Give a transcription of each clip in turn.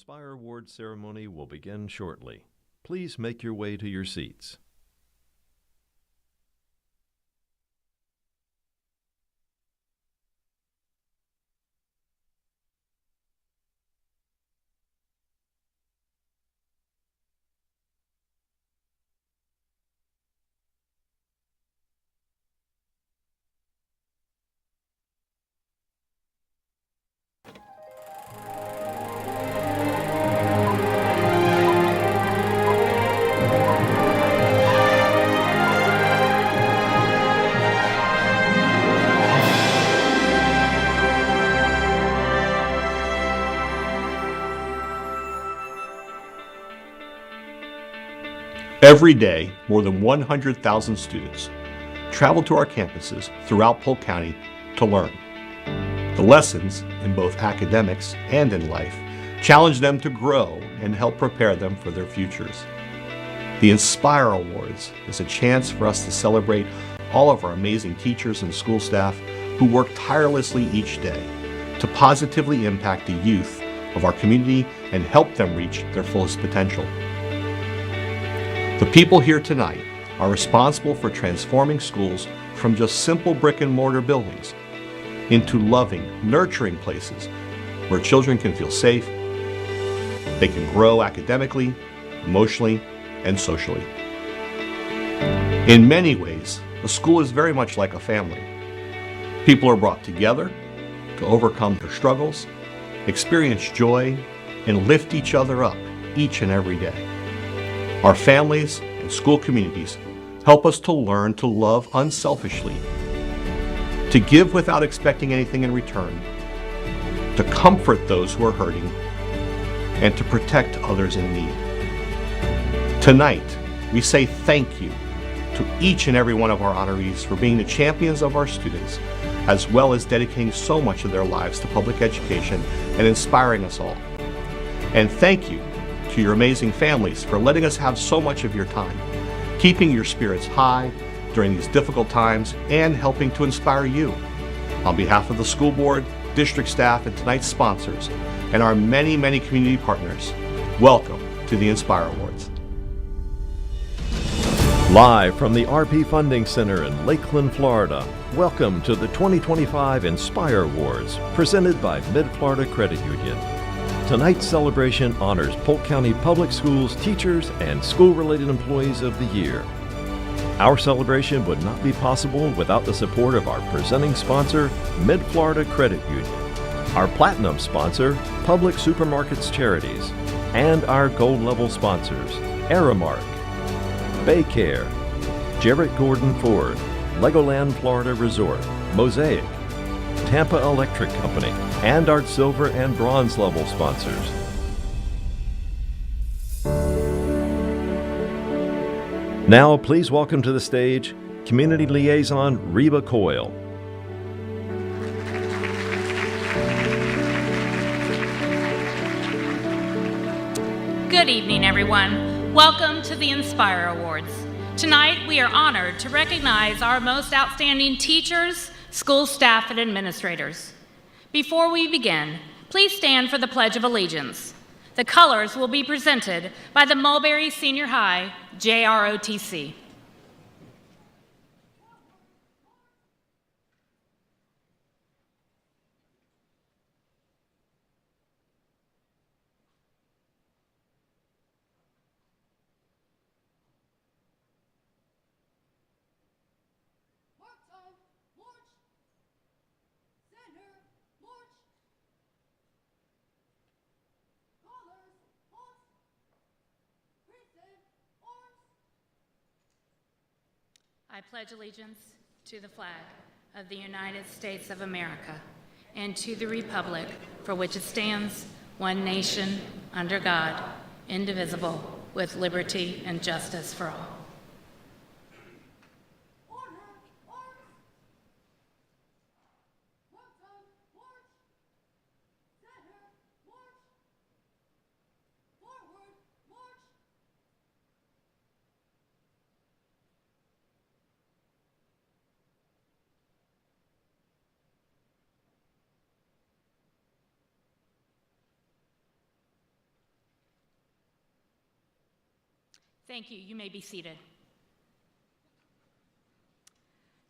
Inspire Awards ceremony will begin shortly. Please make your way to your seats. Every day, more than 100,000 students travel to our campuses throughout Polk County to learn. The lessons, in both academics and in life, challenge them to grow and help prepare them for their futures. The Inspire Awards is a chance for us to celebrate all of our amazing teachers and school staff who work tirelessly each day to positively impact the youth of our community and help them reach their fullest potential. The people here tonight are responsible for transforming schools from just simple brick and mortar buildings into loving, nurturing places where children can feel safe, they can grow academically, emotionally, and socially. In many ways, a school is very much like a family. People are brought together to overcome their struggles, experience joy, and lift each other up each and every day. Our families and school communities help us to learn to love unselfishly, to give without expecting anything in return, to comfort those who are hurting, and to protect others in need. Tonight, we say thank you to each and every one of our honorees for being the champions of our students, as well as dedicating so much of their lives to public education and inspiring us all. And thank you to your amazing families for letting us have so much of your time, keeping your spirits high during these difficult times and helping to inspire you. On behalf of the school board, district staff, and tonight's sponsors, and our many, many community partners, welcome to the Inspire Awards. Live from the RP Funding Center in Lakeland, Florida, welcome to the 2025 Inspire Awards, presented by Mid-Florida Credit Union. Tonight's celebration honors Polk County Public Schools teachers and school-related employees of the year. Our celebration would not be possible without the support of our presenting sponsor, Mid-Florida Credit Union, our platinum sponsor, Public Supermarkets Charities, and our gold level sponsors, Aramark, Baycare, Jarrett Gordon Ford, Legoland Florida Resort, Mosaic, Tampa Electric Company, and our silver and bronze level sponsors. Now, please welcome to the stage Community Liaison Reba Coyle. Good evening, everyone. Welcome to the Inspire Awards. Tonight, we are honored to recognize our most outstanding teachers, school staff, and administrators. Before we begin, please stand for the Pledge of Allegiance. The colors will be presented by the Mulberry Senior High JROTC. I pledge allegiance to the flag of the United States of America and to the republic for which it stands, one nation, under God, indivisible, with liberty and justice for all. Thank you. You may be seated.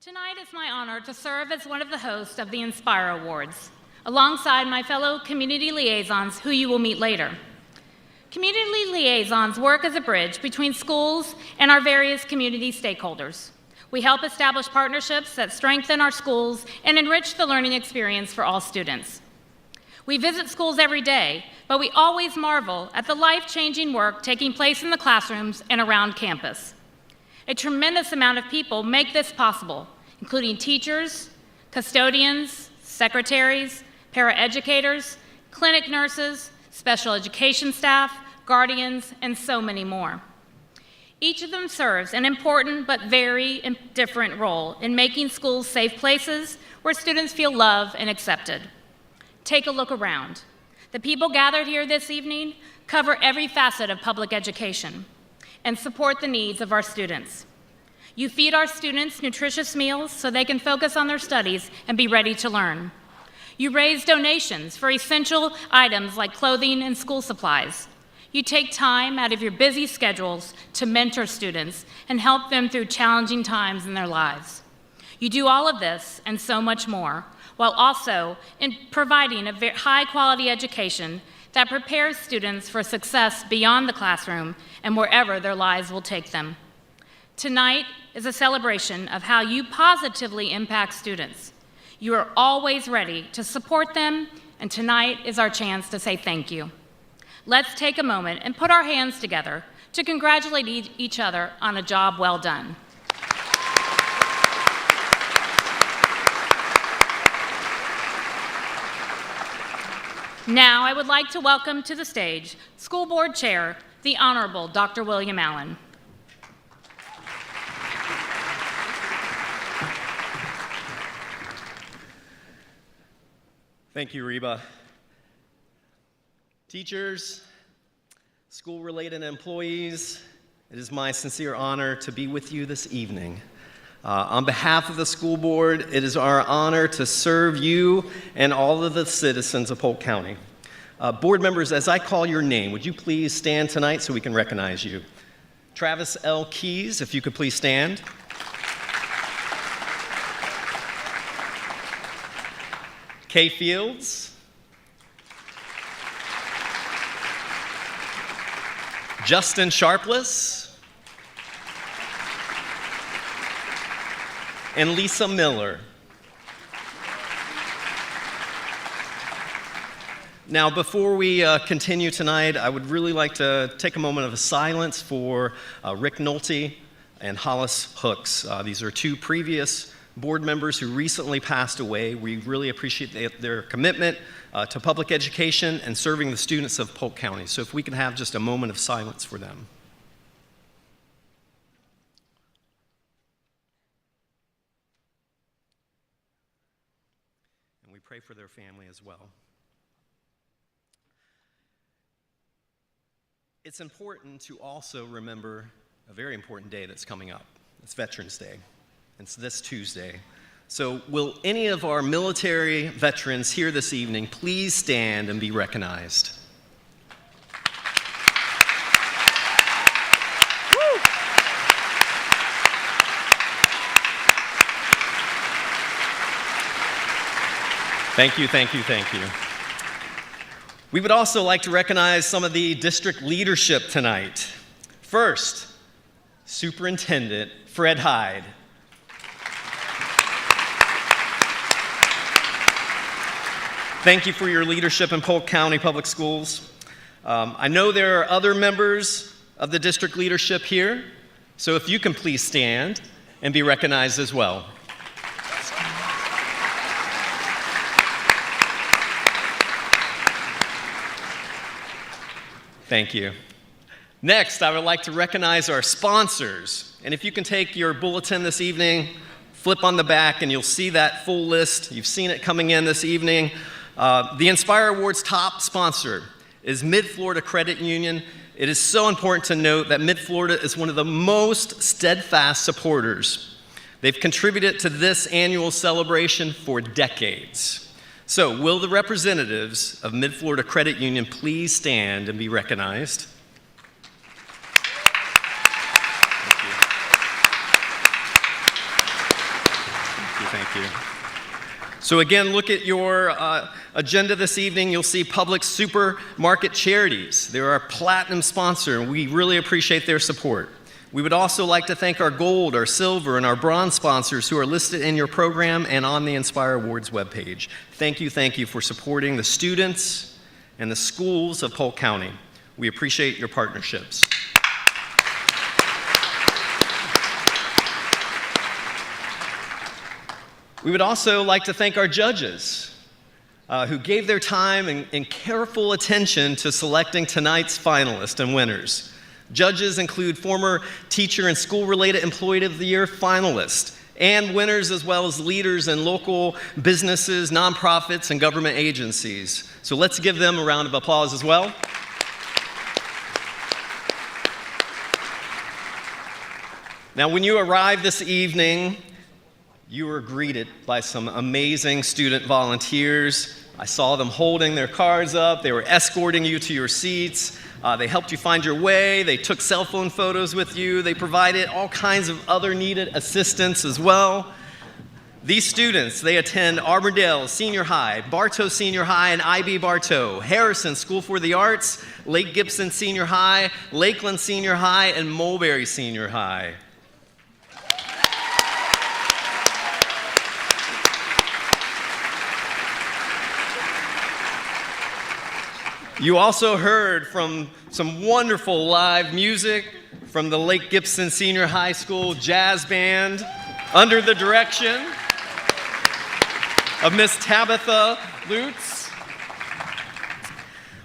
Tonight it's my honor to serve as one of the hosts of the Inspire Awards, alongside my fellow community liaisons who you will meet later. Community liaisons work as a bridge between schools and our various community stakeholders. We help establish partnerships that strengthen our schools and enrich the learning experience for all students. We visit schools every day, but we always marvel at the life-changing work taking place in the classrooms and around campus. A tremendous amount of people make this possible, including teachers, custodians, secretaries, paraeducators, clinic nurses, special education staff, guardians, and so many more. Each of them serves an important but very different role in making schools safe places where students feel loved and accepted. Take a look around. The people gathered here this evening cover every facet of public education and support the needs of our students. You feed our students nutritious meals so they can focus on their studies and be ready to learn. You raise donations for essential items like clothing and school supplies. You take time out of your busy schedules to mentor students and help them through challenging times in their lives. You do all of this and so much more, while also providing a high-quality education that prepares students for success beyond the classroom and wherever their lives will take them. Tonight is a celebration of how you positively impact students. You are always ready to support them, and tonight is our chance to say thank you. Let's take a moment and put our hands together to congratulate each other on a job well done. Now I would like to welcome to the stage School Board Chair, the Honorable Dr. William Allen. Thank you, Reba. Teachers, school-related employees, it is my sincere honor to be with you this evening. On behalf of the school board, it is our honor to serve you and all of the citizens of Polk County. Board members, as I call your name, would you please stand tonight so we can recognize you? Travis L. Keys, if you could please stand. Kay Fields. Justin Sharpless. And Lisa Miller. Now, before we continue tonight, I would really like to take a moment of silence for Rick Nolte and Hollis Hooks. These are two previous board members who recently passed away. We really appreciate their commitment to public education and serving the students of Polk County. So if we can have just a moment of silence for them. And we pray for their family as well. It's important to also remember a very important day that's coming up. It's Veterans Day. It's this Tuesday. So will any of our military veterans here this evening please stand and be recognized? Woo! Thank you, thank you, thank you. We would also like to recognize some of the district leadership tonight. First, Superintendent Fred Hyde. Thank you for your leadership in Polk County Public Schools. I know there are other members of the district leadership here, so if you can please stand and be recognized as well. Thank you. Next, I would like to recognize our sponsors. And if you can take your bulletin this evening, flip on the back, and you'll see that full list. You've seen it coming in this evening. The Inspire Awards top sponsor is Mid-Florida Credit Union. It is so important to note that Mid-Florida is one of the most steadfast supporters. They've contributed to this annual celebration for decades. So, will the representatives of Mid-Florida Credit Union please stand and be recognized? Thank you. So again, look at your agenda this evening. You'll see Publix Supermarket Charities. They're our platinum sponsor, and we really appreciate their support. We would also like to thank our gold, our silver, and our bronze sponsors who are listed in your program and on the Inspire Awards webpage. Thank you for supporting the students and the schools of Polk County. We appreciate your partnerships. We would also like to thank our judges who gave their time and careful attention to selecting tonight's finalists and winners. Judges include former Teacher and School-Related Employee of the Year finalists and winners, as well as leaders in local businesses, nonprofits, and government agencies. So let's give them a round of applause as well. Now, when you arrived this evening, you were greeted by some amazing student volunteers. I saw them holding their cards up. They were escorting you to your seats. They helped you find your way. They took cell phone photos with you. They provided all kinds of other needed assistance as well. These students, they attend Arbordale Senior High, Bartow Senior High, and IB Bartow, Harrison School for the Arts, Lake Gibson Senior High, Lakeland Senior High, and Mulberry Senior High. You also heard from some wonderful live music from the Lake Gibson Senior High School Jazz Band under the direction of Miss Tabitha Lutz.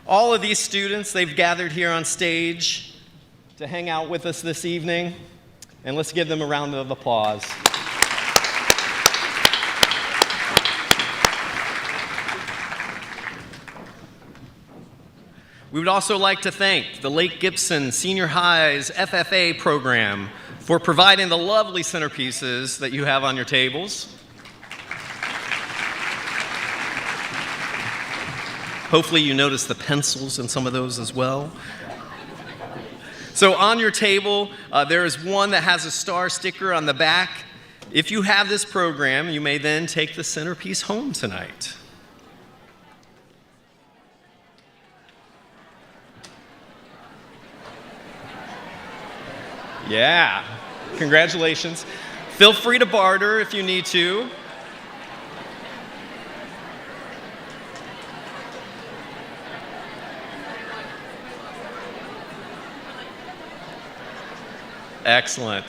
All of these students, they've gathered here on stage to hang out with us this evening, and let's give them a round of applause. We would also like to thank the Lake Gibson Senior High's FFA program for providing the lovely centerpieces that you have on your tables. Hopefully you noticed the pencils in some of those as well. So on your table, there is one that has a star sticker on the back. If you have this program, you may then take the centerpiece home tonight. Yeah, congratulations. Feel free to barter if you need to. Excellent.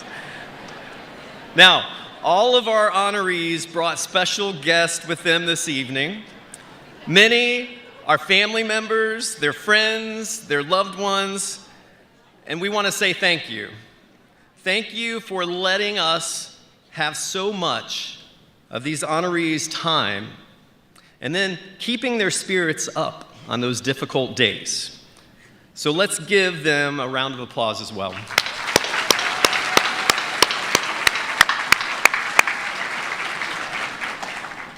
Now, all of our honorees brought special guests with them this evening. Many are family members, their friends, their loved ones, and we want to say thank you. Thank you for letting us have so much of these honorees' time and then keeping their spirits up on those difficult days. So let's give them a round of applause as well.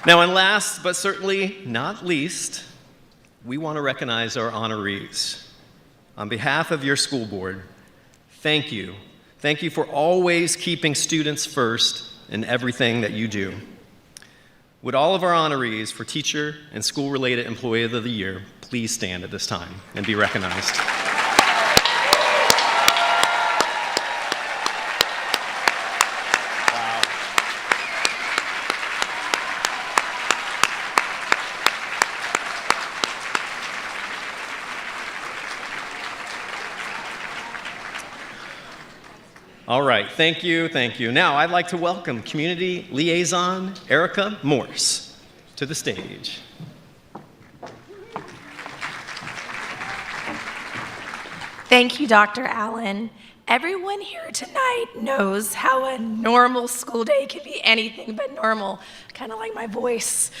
Now, and last but certainly not least, we want to recognize our honorees. On behalf of your school board, thank you. Thank you for always keeping students first in everything that you do. Would all of our honorees for Teacher and School-Related Employee of the Year please stand at this time and be recognized. All right, thank you, thank you. Now, I'd like to welcome Community Liaison Erica Morse to the stage. Thank you, Dr. Allen. Everyone here tonight knows how a normal school day can be anything but normal, kind of like my voice.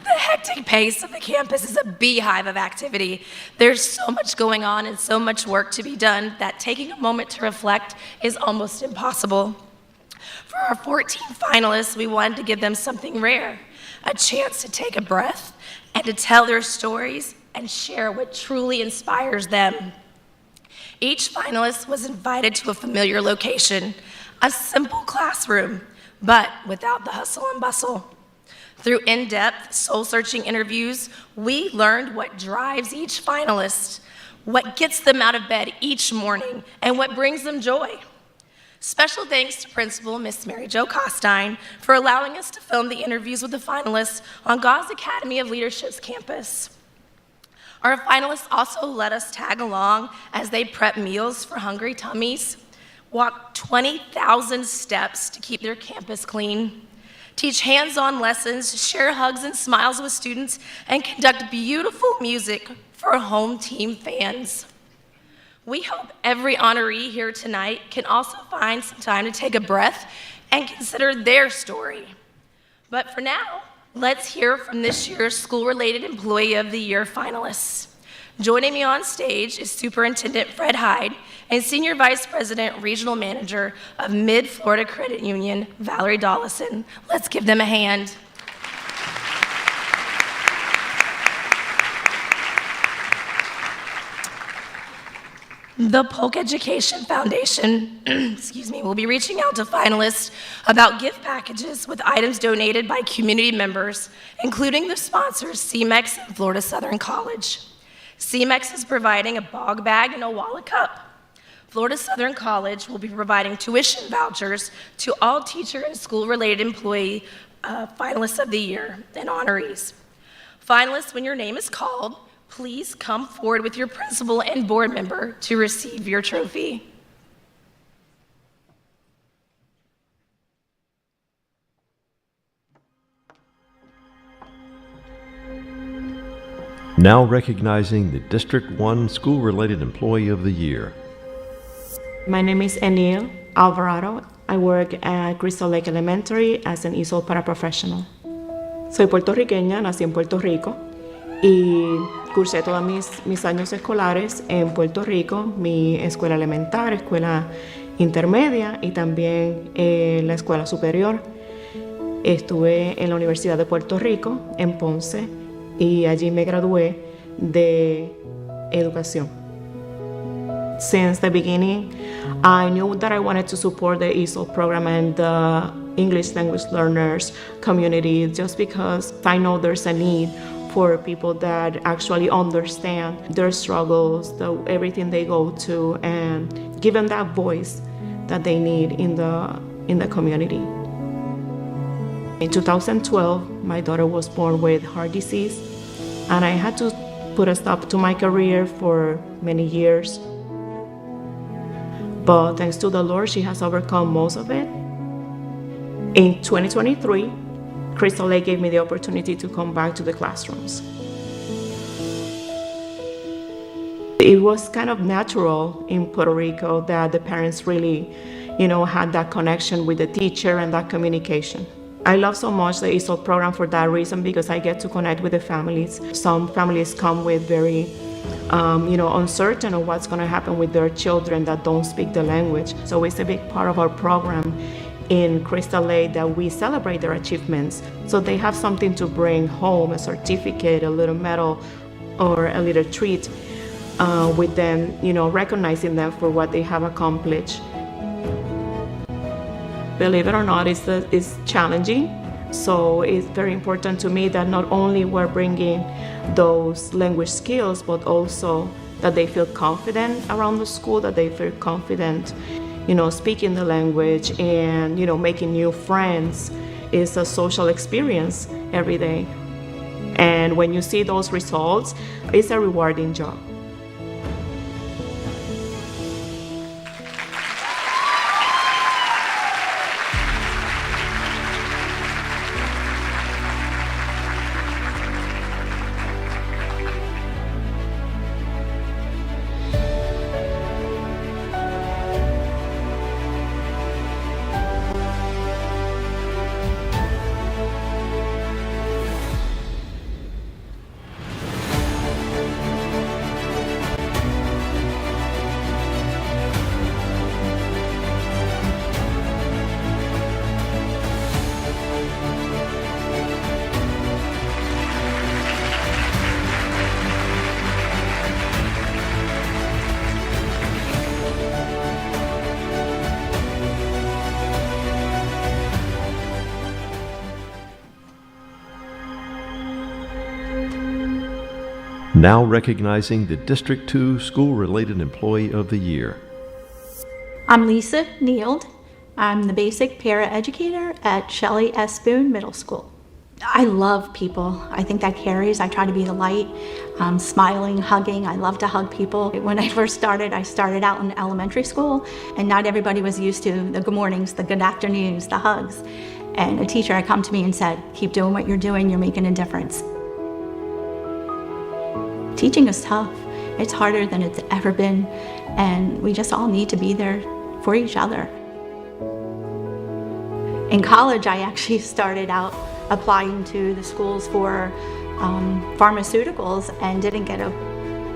The hectic pace of the campus is a beehive of activity. There's so much going on and so much work to be done that taking a moment to reflect is almost impossible. For our 14 finalists, we wanted to give them something rare, a chance to take a breath and to tell their stories and share what truly inspires them. Each finalist was invited to a familiar location, a simple classroom, but without the hustle and bustle. Through in-depth, soul-searching interviews, we learned what drives each finalist, what gets them out of bed each morning, and what brings them joy. Special thanks to Principal Miss Mary Jo Costine for allowing us to film the interviews with the finalists on Gauze Academy of Leadership's campus. Our finalists also let us tag along as they prep meals for hungry tummies, walk 20,000 steps to keep their campus clean, teach hands-on lessons, share hugs and smiles with students, and conduct beautiful music for home team fans. We hope every honoree here tonight can also find some time to take a breath and consider their story. But for now, let's hear from this year's School-Related Employee of the Year finalists. Joining me on stage is Superintendent Fred Hyde and Senior Vice President, Regional Manager of Mid-Florida Credit Union, Valerie Dollison. Let's give them a hand. The Polk Education Foundation, will be reaching out to finalists about gift packages with items donated by community members, including the sponsors CMEX and Florida Southern College. CMEX is providing a bog bag and a wallet cup. Florida Southern College will be providing tuition vouchers to all teacher and school-related employee finalists of the year and honorees. Finalists, when your name is called, please come forward with your principal and board member to receive your trophy. Now recognizing the District 1 School-Related Employee of the Year. My name is Enil Alvarado. I work at Crystal Lake Elementary as an ESOL paraprofessional. Soy puertorriqueña, nací en Puerto Rico y cursé todos mis años escolares en Puerto Rico, mi escuela elemental, escuela intermedia y también la escuela superior. Estuve en la Universidad de Puerto Rico, en Ponce, y allí me gradué de educación. Since the beginning, I knew that I wanted to support the ESOL program and the English language learners community just because I know there's a need for people that actually understand their struggles, everything they go to, and give them that voice that they need in the community. In 2012, my daughter was born with heart disease, and I had to put a stop to my career for many years. But thanks to the Lord, she has overcome most of it. In 2023, Crystal Lake gave me the opportunity to come back to the classrooms. It was kind of natural in Puerto Rico that the parents really, had that connection with the teacher and that communication. I love so much the ESOL program for that reason, because I get to connect with the families. Some families come with very uncertain of what's going to happen with their children that don't speak the language. So it's a big part of our program in Crystal Lake that we celebrate their achievements. So they have something to bring home, a certificate, a little medal, or a little treat with them, recognizing them for what they have accomplished. Believe it or not, it's challenging. So it's very important to me that not only we're bringing those language skills, but also that they feel confident around the school, that they feel confident, speaking the language and, making new friends. Is a social experience every day. And when you see those results, it's a rewarding job. Now recognizing the District 2 School-Related Employee of the Year. I'm Lisa Neild. I'm the basic para-educator at Shelley S. Boone Middle School. I love people. I think that carries. I try to be the light, smiling, hugging. I love to hug people. When I first started, I started out in elementary school, and not everybody was used to the good mornings, the good afternoons, the hugs. And a teacher had come to me and said, keep doing what you're doing, you're making a difference. Teaching is tough. It's harder than it's ever been, and we just all need to be there for each other. In college, I actually started out applying to the schools for pharmaceuticals and didn't get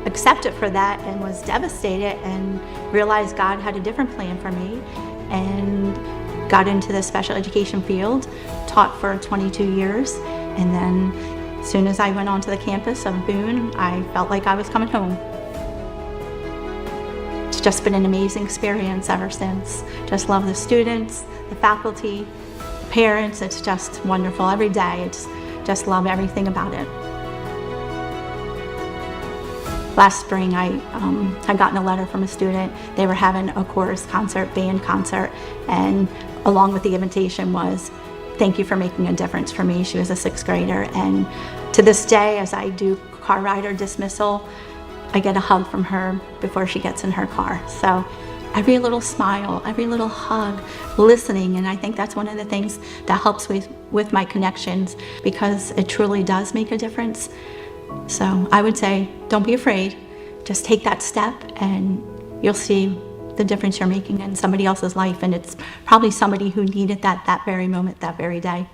accepted for that and was devastated and realized God had a different plan for me and got into the special education field, taught for 22 years, and then as soon as I went onto the campus of Boone, I felt like I was coming home. It's just been an amazing experience ever since. Just love the students, the faculty, the parents. It's just wonderful every day. It's just love everything about it. Last spring, I had gotten a letter from a student. They were having a chorus concert, band concert, and along with the invitation was, thank you for making a difference for me. She was a 6th grader, and to this day, as I do car rider dismissal, I get a hug from her before she gets in her car. So every little smile, every little hug, listening, and I think that's one of the things that helps with my connections, because it truly does make a difference. So I would say, don't be afraid. Just take that step and you'll see the difference you're making in somebody else's life, and it's probably somebody who needed that very moment, that very day.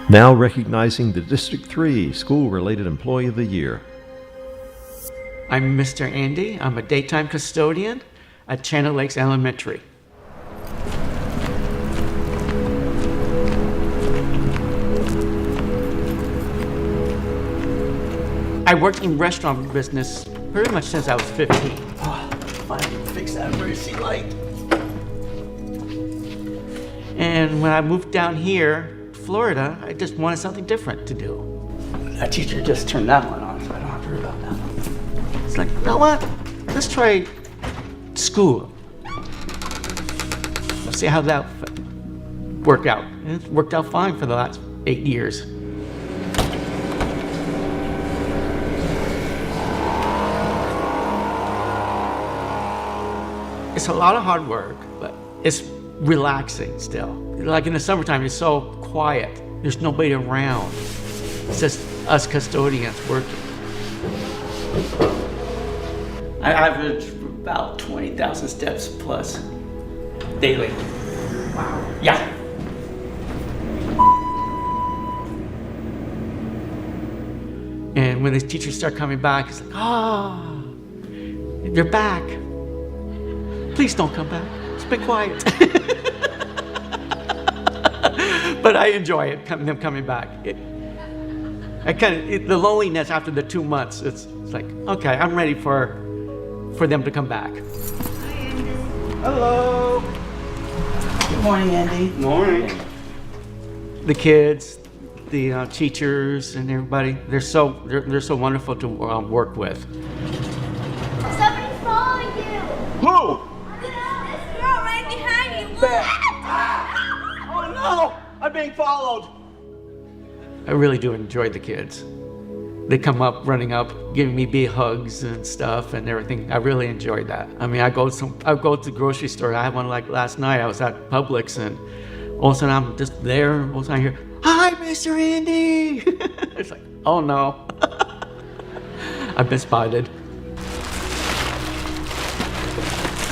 Now recognizing the District 3 School-Related Employee of the Year. I'm Mr. Andy. I'm a daytime custodian at Channel Lakes Elementary. I worked in restaurant business pretty much since I was 15. Oh, finally fix that emergency light. And when I moved down here, Florida, I just wanted something different to do. That teacher just turned that one on, so I don't have to worry about that one. It's like, you know what? Let's try school. Let's see how that worked out. And it's worked out fine for the last 8 years. It's a lot of hard work, but it's relaxing still. Like in the summertime, it's so quiet. There's nobody around. It's just us custodians working. I average about 20,000 steps plus daily. Wow. Yeah. And when the teachers start coming back, it's like, ah, they're back. Please don't come back. It's been quiet. But I enjoy it, them coming back. The loneliness after the 2 months, it's like, okay, I'm ready for them to come back. Hi, Andy. Hello. Good morning, Andy. Morning. The kids, the teachers, and everybody, they're so wonderful to work with. Somebody's following you. Who? This girl right behind you. Oh no! I'm being followed. I really do enjoy the kids. They come up, running up, giving me big hugs and stuff and everything. I really enjoyed that. I mean, I go to the grocery store. I had one like last night. I was at Publix, and all of a sudden I'm just there. All of a sudden I hear, "Hi, Mr. Andy." It's like, oh no. I've been spotted.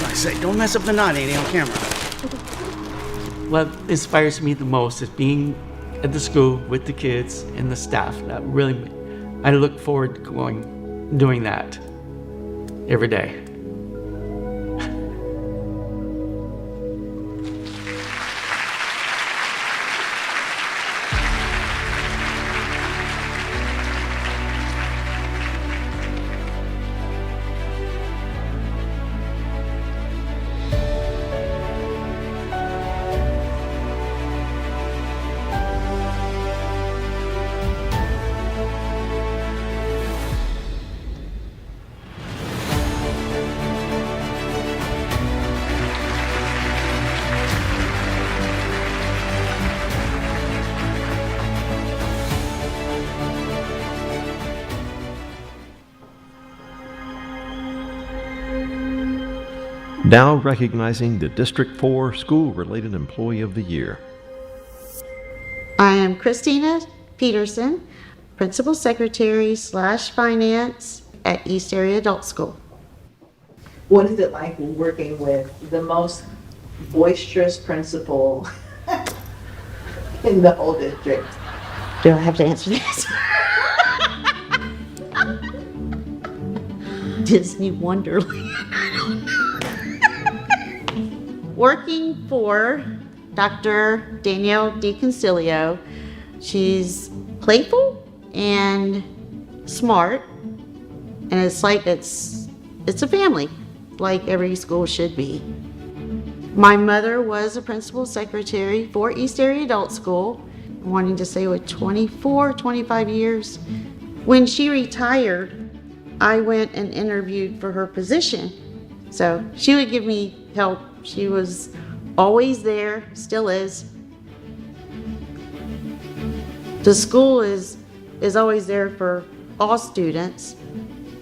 I say, don't mess up the knot, Andy, on camera. What inspires me the most is being at the school with the kids and the staff. I look forward to doing that every day. Now recognizing the District 4 School-Related Employee of the Year. I am Christina Peterson, Principal Secretary / Finance at East Area Adult School. What is it like working with the most boisterous principal in the whole district? Do I have to answer this? Disney Wonderland. Working for Dr. Danielle DiConcilio, she's playful and smart, and it's like it's a family, like every school should be. My mother was a principal secretary for East Area Adult School, wanting to say with 24, 25 years. When she retired, I went and interviewed for her position. So she would give me help. She was always there, still is. The school is always there for all students.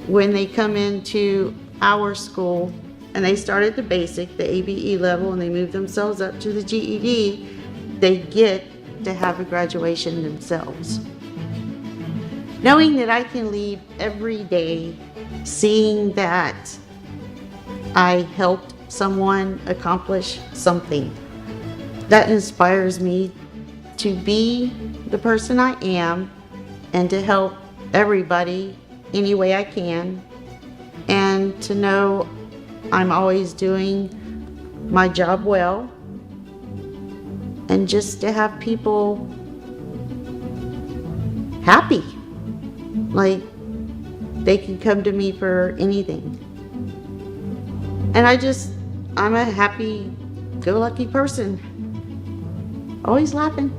When they come into our school and they start at the basic, the ABE level, and they move themselves up to the GED, they get to have a graduation themselves. Knowing that I can leave every day seeing that I helped someone accomplish something, that inspires me to be the person I am and to help everybody any way I can, and to know I'm always doing my job well, and just to have people happy, like they can come to me for anything. And I'm a happy-go-lucky person, always laughing.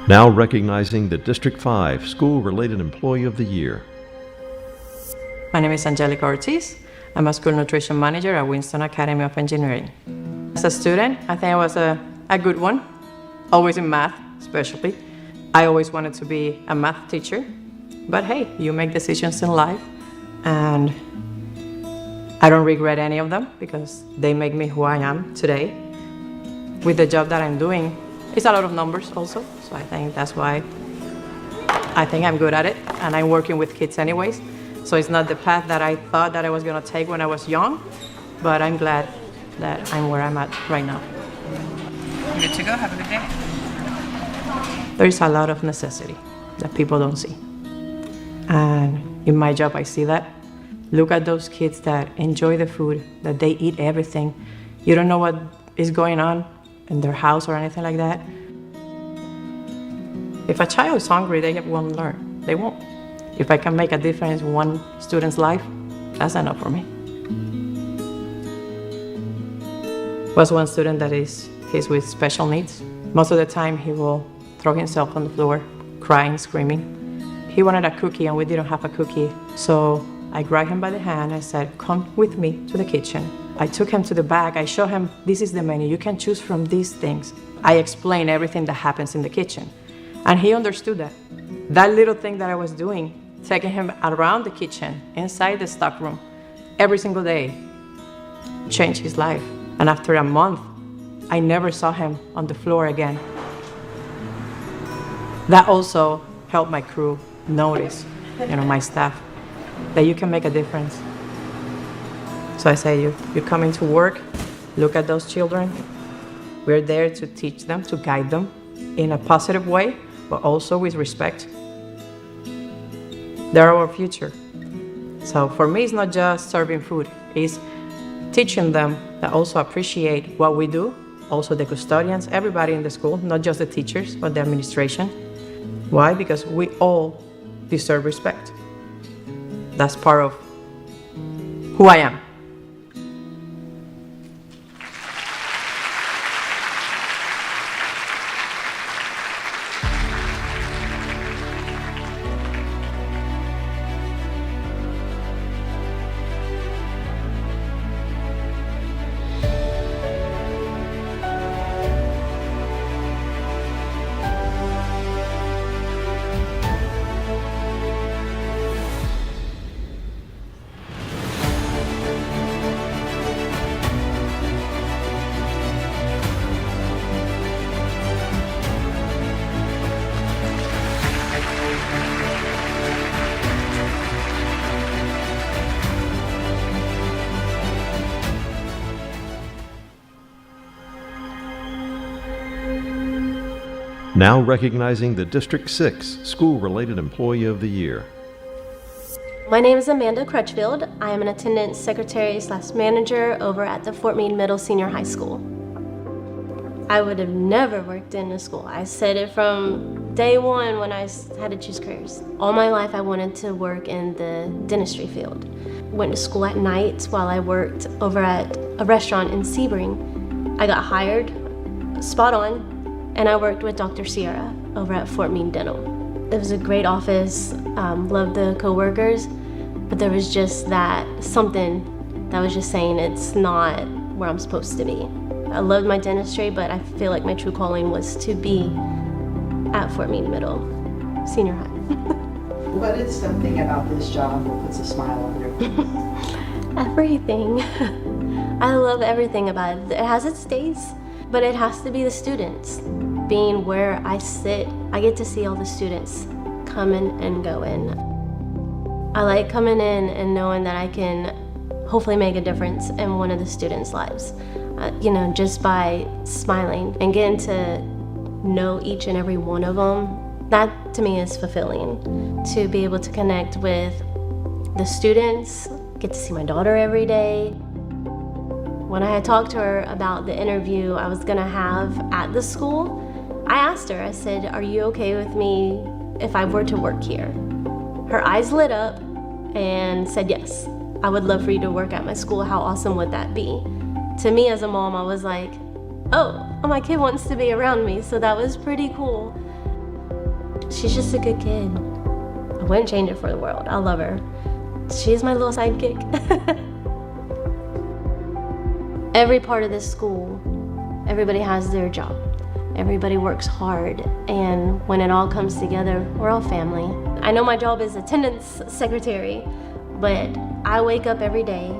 Now recognizing the District 5 School-Related Employee of the Year. My name is Angelica Ortiz. I'm a school nutrition manager at Winston Academy of Engineering. As a student, I think I was a good one, always in math, especially. I always wanted to be a math teacher, but hey, you make decisions in life, and I don't regret any of them because they make me who I am today. With the job that I'm doing, it's a lot of numbers also, so I think that's why I think I'm good at it, and I'm working with kids anyways. So it's not the path that I thought that I was gonna take when I was young, but I'm glad that I'm where I'm at right now. Good to go, have a good day. There's a lot of necessity that people don't see. And in my job, I see that. Look at those kids that enjoy the food, that they eat everything. You don't know what is going on in their house or anything like that. If a child is hungry, they won't learn. They won't. If I can make a difference in one student's life, that's enough for me. Was one student that he's with special needs. Most of the time he will throw himself on the floor, crying, screaming. He wanted a cookie and we didn't have a cookie. So I grabbed him by the hand. I said, come with me to the kitchen. I took him to the back. I showed him, this is the menu. You can choose from these things. I explained everything that happens in the kitchen. And he understood that. That little thing that I was doing, taking him around the kitchen, inside the stockroom, every single day, changed his life. And after a month, I never saw him on the floor again. That also helped my crew notice, my staff, that you can make a difference. So I say, you come into work, look at those children. We're there to teach them, to guide them in a positive way, but also with respect. They're our future. So for me, it's not just serving food, it's teaching them that also appreciate what we do, also the custodians, everybody in the school, not just the teachers, but the administration. Why? Because we all deserve respect. That's part of who I am. Now recognizing the District 6 School-Related Employee of the Year. My name is Amanda Crutchfield. I am an attendance secretary/manager over at the Fort Meade Middle Senior High School. I would have never worked in a school. I said it from day one when I had to choose careers. All my life I wanted to work in the dentistry field. Went to school at night while I worked over at a restaurant in Sebring. I got hired, spot on, and I worked with Dr. Sierra over at Fort Meade Dental. It was a great office, loved the coworkers, but there was just something that was just saying it's not where I'm supposed to be. I loved my dentistry, but I feel like my true calling was to be at Fort Meade Middle Senior High. What is something about this job that puts a smile on your face? Everything. I love everything about it. It has its days, but it has to be the students. Being where I sit, I get to see all the students coming and going. I like coming in and knowing that I can hopefully make a difference in one of the students' lives. Just by smiling and getting to know each and every one of them, that to me is fulfilling. To be able to connect with the students, get to see my daughter every day. When I had talked to her about the interview I was gonna have at the school, I asked her, I said, are you okay with me if I were to work here? Her eyes lit up and said, yes, I would love for you to work at my school. How awesome would that be? To me as a mom, I was like, oh, my kid wants to be around me, so that was pretty cool. She's just a good kid. I wouldn't change it for the world. I love her. She's my little sidekick. Every part of this school, everybody has their job. Everybody works hard, and when it all comes together, we're all family. I know my job is attendance secretary, but I wake up every day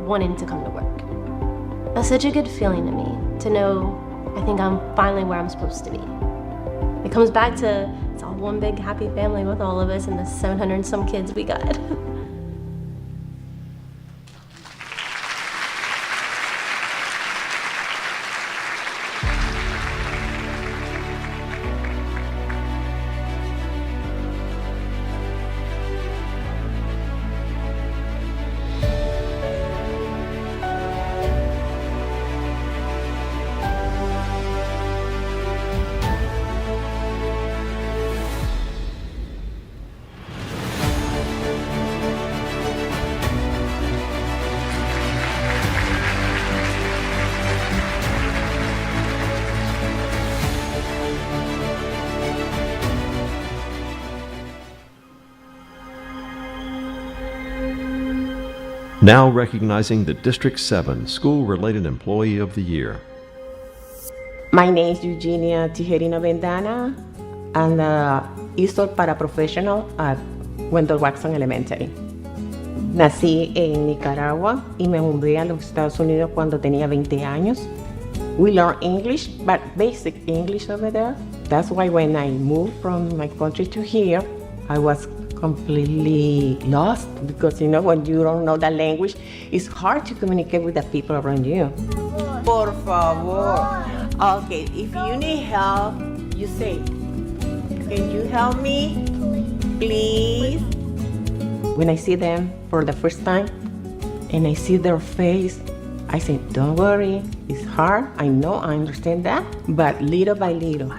wanting to come to work. That's such a good feeling to me, to know I think I'm finally where I'm supposed to be. It comes back to, it's all one big happy family with all of us and the 700 and some kids we got. Now recognizing the District 7 School-Related Employee of the Year. My name is Eugenia Tijerino Vendana. I'm the ESOL Paraprofessional at Wendell Watson Elementary. Nací en Nicaragua y me mudé a los Estados Unidos cuando tenía 20 años. We learn English, but basic English over there. That's why when I moved from my country to here, I was completely lost because, when you don't know the language, it's hard to communicate with the people around you. Por favor. Okay, if you need help, you say, can you help me? Please. When I see them for the first time and I see their face, I say, don't worry, it's hard. I know, I understand that, but little by little,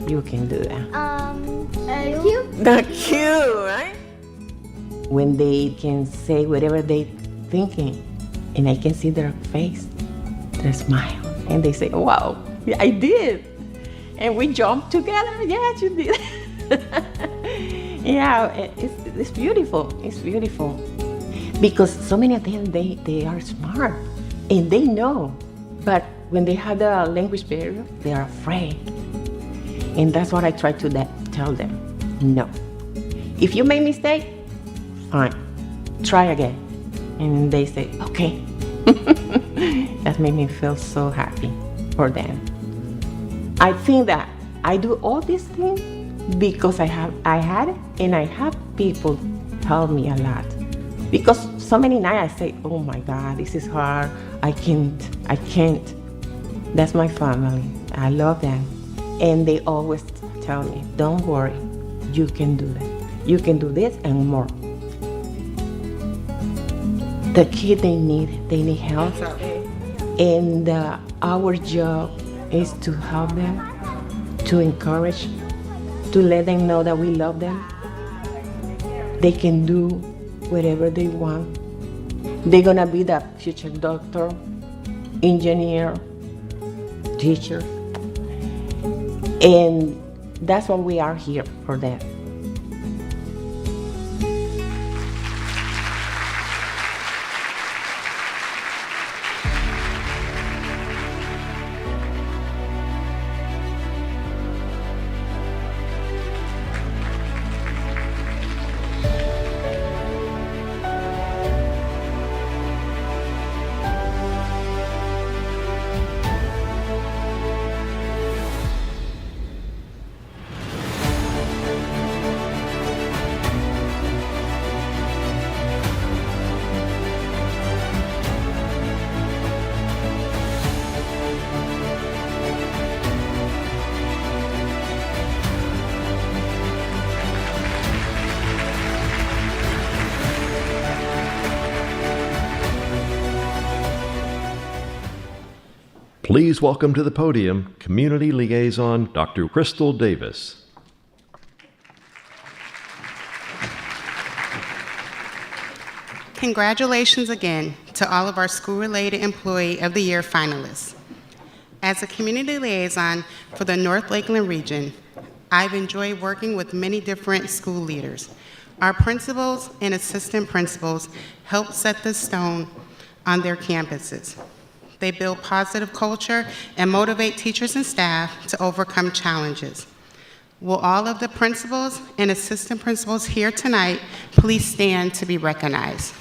you can do that. Cute? Not cute, right? When they can say whatever they're thinking, and I can see their face, their smile, and they say, wow, yeah, I did. And we jumped together, yes, you did. Yeah, it's beautiful, it's beautiful. Because so many of them, they are smart, and they know, but when they have the language barrier, they are afraid. And that's what I try to tell them. No. If you make mistake, fine. Try again. And they say, okay. That made me feel so happy for them. I think that I do all these things because I had it, and I have people help me a lot. Because so many nights I say, oh my God, this is hard. I can't. That's my family. I love them. And they always tell me, don't worry, you can do that. You can do this and more. The kids, they need help. And our job is to help them, to encourage, to let them know that we love them. They can do whatever they want. They're gonna be the future doctor, engineer, teacher. And that's what we are here for them. Please welcome to the podium Community Liaison Dr. Crystal Davis. Congratulations again to all of our School-Related Employee of the Year finalists. As a community liaison for the North Lakeland region, I've enjoyed working with many different school leaders. Our principals and assistant principals help set the stone on their campuses. They build positive culture and motivate teachers and staff to overcome challenges. Will all of the principals and assistant principals here tonight please stand to be recognized?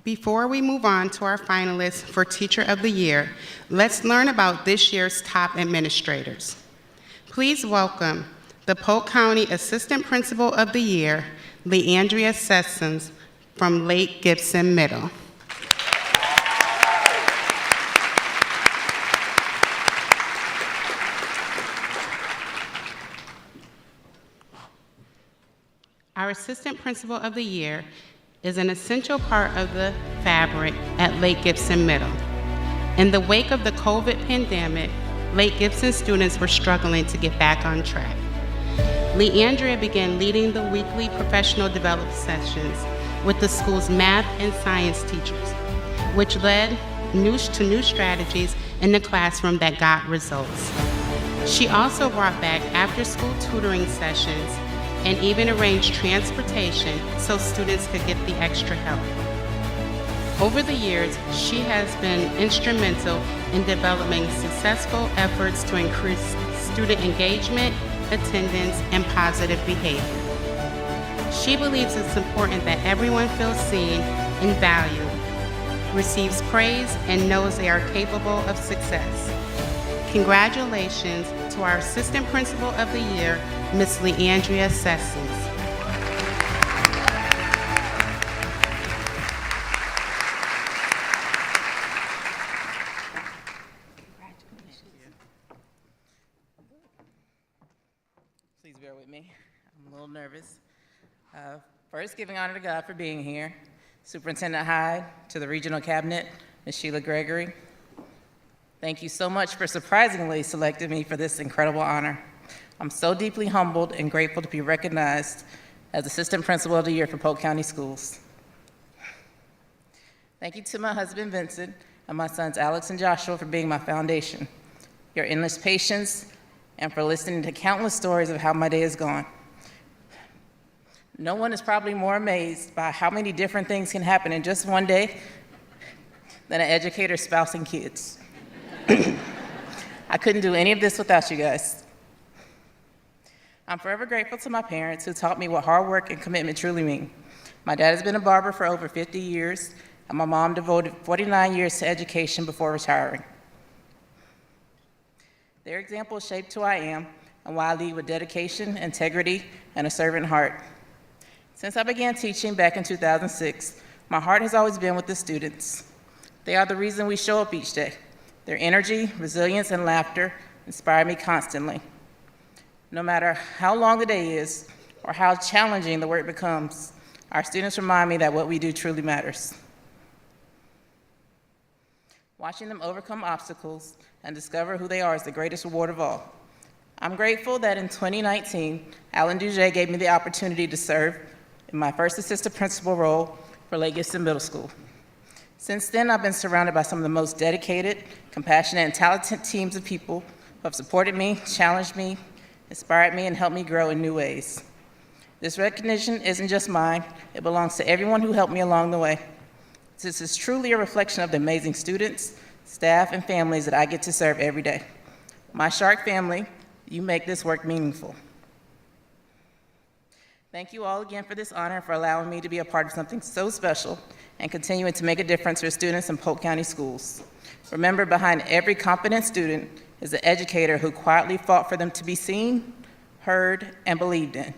Before we move on to our finalists for Teacher of the Year, let's learn about this year's top administrators. Please welcome the Polk County Assistant Principal of the Year, Leandria Sessions from Lake Gibson Middle. Our Assistant Principal of the Year is an essential part of the fabric at Lake Gibson Middle. In the wake of the COVID pandemic, Lake Gibson students were struggling to get back on track. Leandria began leading the weekly professional development sessions with the school's math and science teachers, which led to new strategies in the classroom that got results. She also brought back after-school tutoring sessions and even arranged transportation so students could get the extra help. Over the years, she has been instrumental in developing successful efforts to increase student engagement, attendance, and positive behavior. She believes it's important that everyone feels seen and valued, receives praise, and knows they are capable of success. Congratulations to our Assistant Principal of the Year, Ms. Leandria Sessions. Please bear with me. I'm a little nervous. First, giving honor to God for being here. Superintendent Hyde, to the Regional Cabinet, Ms. Sheila Gregory. Thank you so much for surprisingly selecting me for this incredible honor. I'm so deeply humbled and grateful to be recognized as Assistant Principal of the Year for Polk County Schools. Thank you to my husband, Vincent, and my sons, Alex and Joshua, for being my foundation, your endless patience, and for listening to countless stories of how my day has gone. No one is probably more amazed by how many different things can happen in just one day than an educator's spouse and kids. I couldn't do any of this without you guys. I'm forever grateful to my parents who taught me what hard work and commitment truly mean. My dad has been a barber for over 50 years, and my mom devoted 49 years to education before retiring. Their example shaped who I am and why I lead with dedication, integrity, and a servant heart. Since I began teaching back in 2006, my heart has always been with the students. They are the reason we show up each day. Their energy, resilience, and laughter inspire me constantly. No matter how long the day is or how challenging the work becomes, our students remind me that what we do truly matters. Watching them overcome obstacles and discover who they are is the greatest reward of all. I'm grateful that in 2019, Alan Duget gave me the opportunity to serve in my first assistant principal role for Lake Gibson Middle School. Since then, I've been surrounded by some of the most dedicated, compassionate, and talented teams of people who have supported me, challenged me, inspired me, and helped me grow in new ways. This recognition isn't just mine, it belongs to everyone who helped me along the way. This is truly a reflection of the amazing students, staff, and families that I get to serve every day. My Shark family, you make this work meaningful. Thank you all again for this honor and for allowing me to be a part of something so special and continuing to make a difference for students in Polk County schools. Remember, behind every competent student is an educator who quietly fought for them to be seen, heard, and believed in.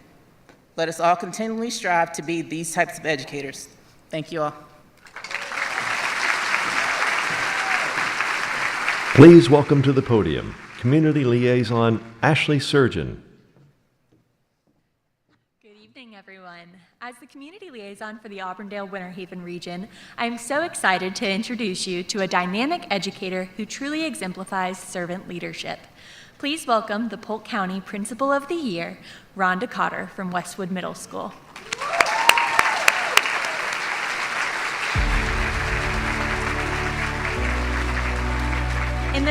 Let us all continually strive to be these types of educators. Thank you all. Please welcome to the podium Community Liaison Ashley Surgeon. Good evening, everyone. As the Community Liaison for the Auburndale-Winter Haven region, I am so excited to introduce you to a dynamic educator who truly exemplifies servant leadership. Please welcome the Polk County Principal of the Year, Rhonda Cotter from Westwood Middle School. In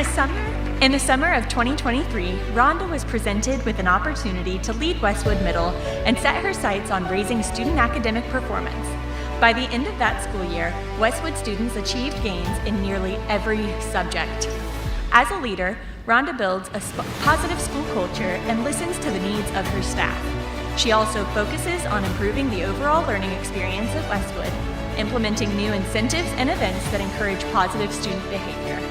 the summer of 2023, Rhonda was presented with an opportunity to lead Westwood Middle and set her sights on raising student academic performance. By the end of that school year, Westwood students achieved gains in nearly every subject. As a leader, Rhonda builds a positive school culture and listens to the needs of her staff. She also focuses on improving the overall learning experience at Westwood, implementing new incentives and events that encourage positive student behavior.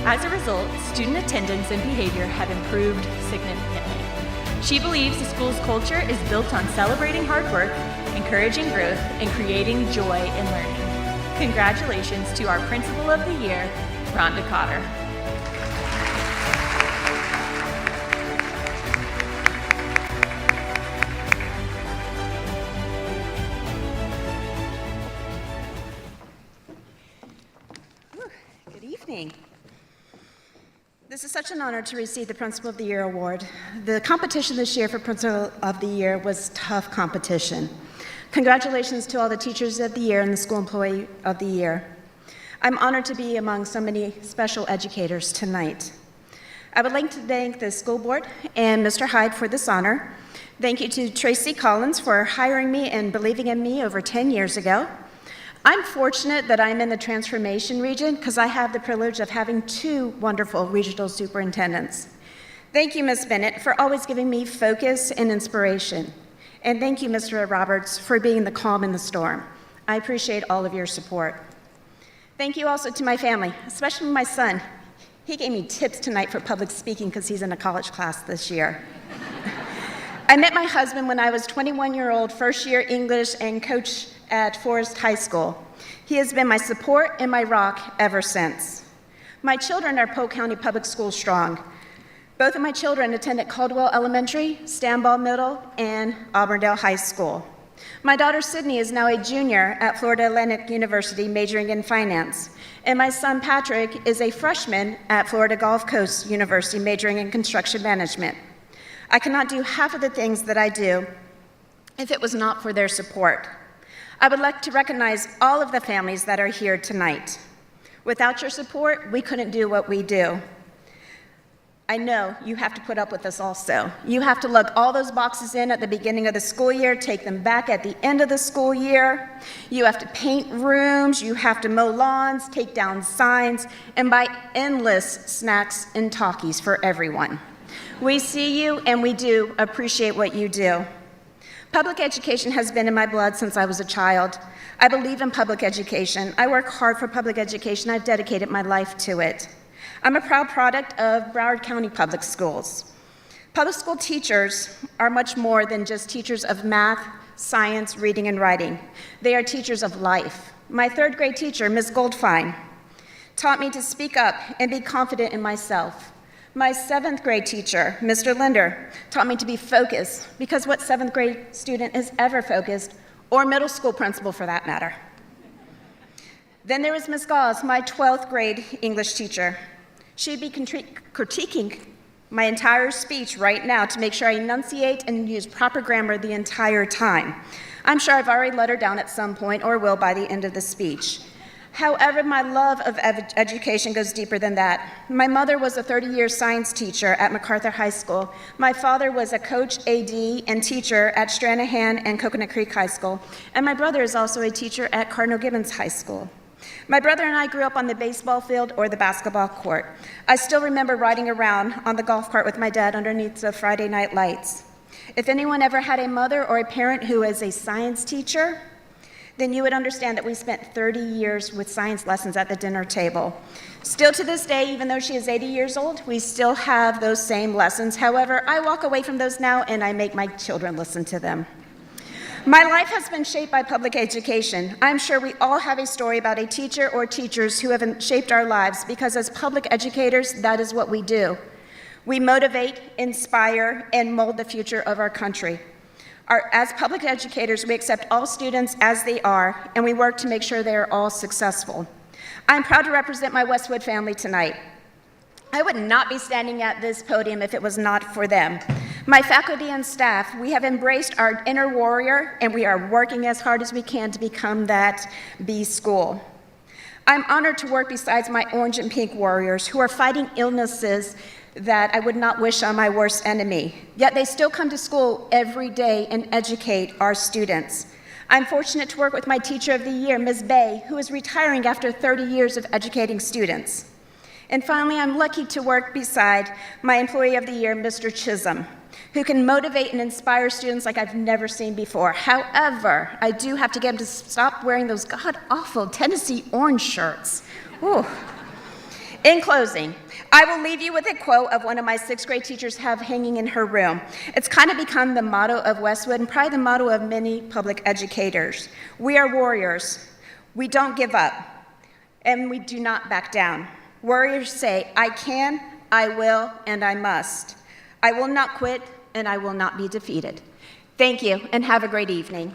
As a result, student attendance and behavior have improved significantly. She believes the school's culture is built on celebrating hard work, encouraging growth, and creating joy in learning. Congratulations to our Principal of the Year, Rhonda Cotter. Good evening. This is such an honor to receive the Principal of the Year award. The competition this year for Principal of the Year was tough competition. Congratulations to all the Teachers of the Year and the School Employee of the Year. I'm honored to be among so many special educators tonight. I would like to thank the school board and Mr. Hyde for this honor. Thank you to Tracy Collins for hiring me and believing in me over 10 years ago. I'm fortunate that I'm in the transformation region because I have the privilege of having two wonderful regional superintendents. Thank you, Ms. Bennett, for always giving me focus and inspiration. And thank you, Mr. Roberts, for being the calm in the storm. I appreciate all of your support. Thank you also to my family, especially my son. He gave me tips tonight for public speaking because he's in a college class this year. I met my husband when I was 21-year-old, first-year English and coach at Forest High School. He has been my support and my rock ever since. My children are Polk County Public Schools strong. Both of my children attended Caldwell Elementary, Stanball Middle, and Auburndale High School. My daughter Sydney is now a junior at Florida Atlantic University majoring in finance, and my son Patrick is a freshman at Florida Gulf Coast University majoring in construction management. I cannot do half of the things that I do if it was not for their support. I would like to recognize all of the families that are here tonight. Without your support, we couldn't do what we do. I know you have to put up with us also. You have to lug all those boxes in at the beginning of the school year, take them back at the end of the school year. You have to paint rooms, you have to mow lawns, take down signs, and buy endless snacks and talkies for everyone. We see you and we do appreciate what you do. Public education has been in my blood since I was a child. I believe in public education. I work hard for public education. I've dedicated my life to it. I'm a proud product of Broward County Public Schools. Public school teachers are much more than just teachers of math, science, reading, and writing. They are teachers of life. My third grade teacher, Ms. Goldfine, taught me to speak up and be confident in myself. My seventh grade teacher, Mr. Linder, taught me to be focused, because what seventh grade student is ever focused, or middle school principal for that matter? Then there was Ms. Gauss, my 12th grade English teacher. She'd be critiquing my entire speech right now to make sure I enunciate and use proper grammar the entire time. I'm sure I've already let her down at some point or will by the end of the speech. However, my love of education goes deeper than that. My mother was a 30-year science teacher at MacArthur High School. My father was a coach, AD, and teacher at Stranahan and Coconut Creek High School. And my brother is also a teacher at Cardinal Gibbons High School. My brother and I grew up on the baseball field or the basketball court. I still remember riding around on the golf cart with my dad underneath the Friday night lights. If anyone ever had a mother or a parent who is a science teacher, then you would understand that we spent 30 years with science lessons at the dinner table. Still to this day, even though she is 80 years old, we still have those same lessons. However, I walk away from those now and I make my children listen to them. My life has been shaped by public education. I'm sure we all have a story about a teacher or teachers who have shaped our lives, because as public educators, that is what we do. We motivate, inspire, and mold the future of our country. As public educators, we accept all students as they are, and we work to make sure they are all successful. I'm proud to represent my Westwood family tonight. I would not be standing at this podium if it was not for them. My faculty and staff, we have embraced our inner warrior, and we are working as hard as we can to become that B school. I'm honored to work beside my orange and pink warriors who are fighting illnesses that I would not wish on my worst enemy. Yet they still come to school every day and educate our students. I'm fortunate to work with my teacher of the year, Ms. Bay, who is retiring after 30 years of educating students. And finally, I'm lucky to work beside my employee of the year, Mr. Chisholm, who can motivate and inspire students like I've never seen before. However, I do have to get him to stop wearing those god-awful Tennessee orange shirts. Ooh. In closing, I will leave you with a quote of one of my sixth grade teachers have hanging in her room. It's kind of become the motto of Westwood and probably the motto of many public educators. We are warriors. We don't give up, and we do not back down. Warriors say, I can, I will, and I must. I will not quit, and I will not be defeated. Thank you, and have a great evening.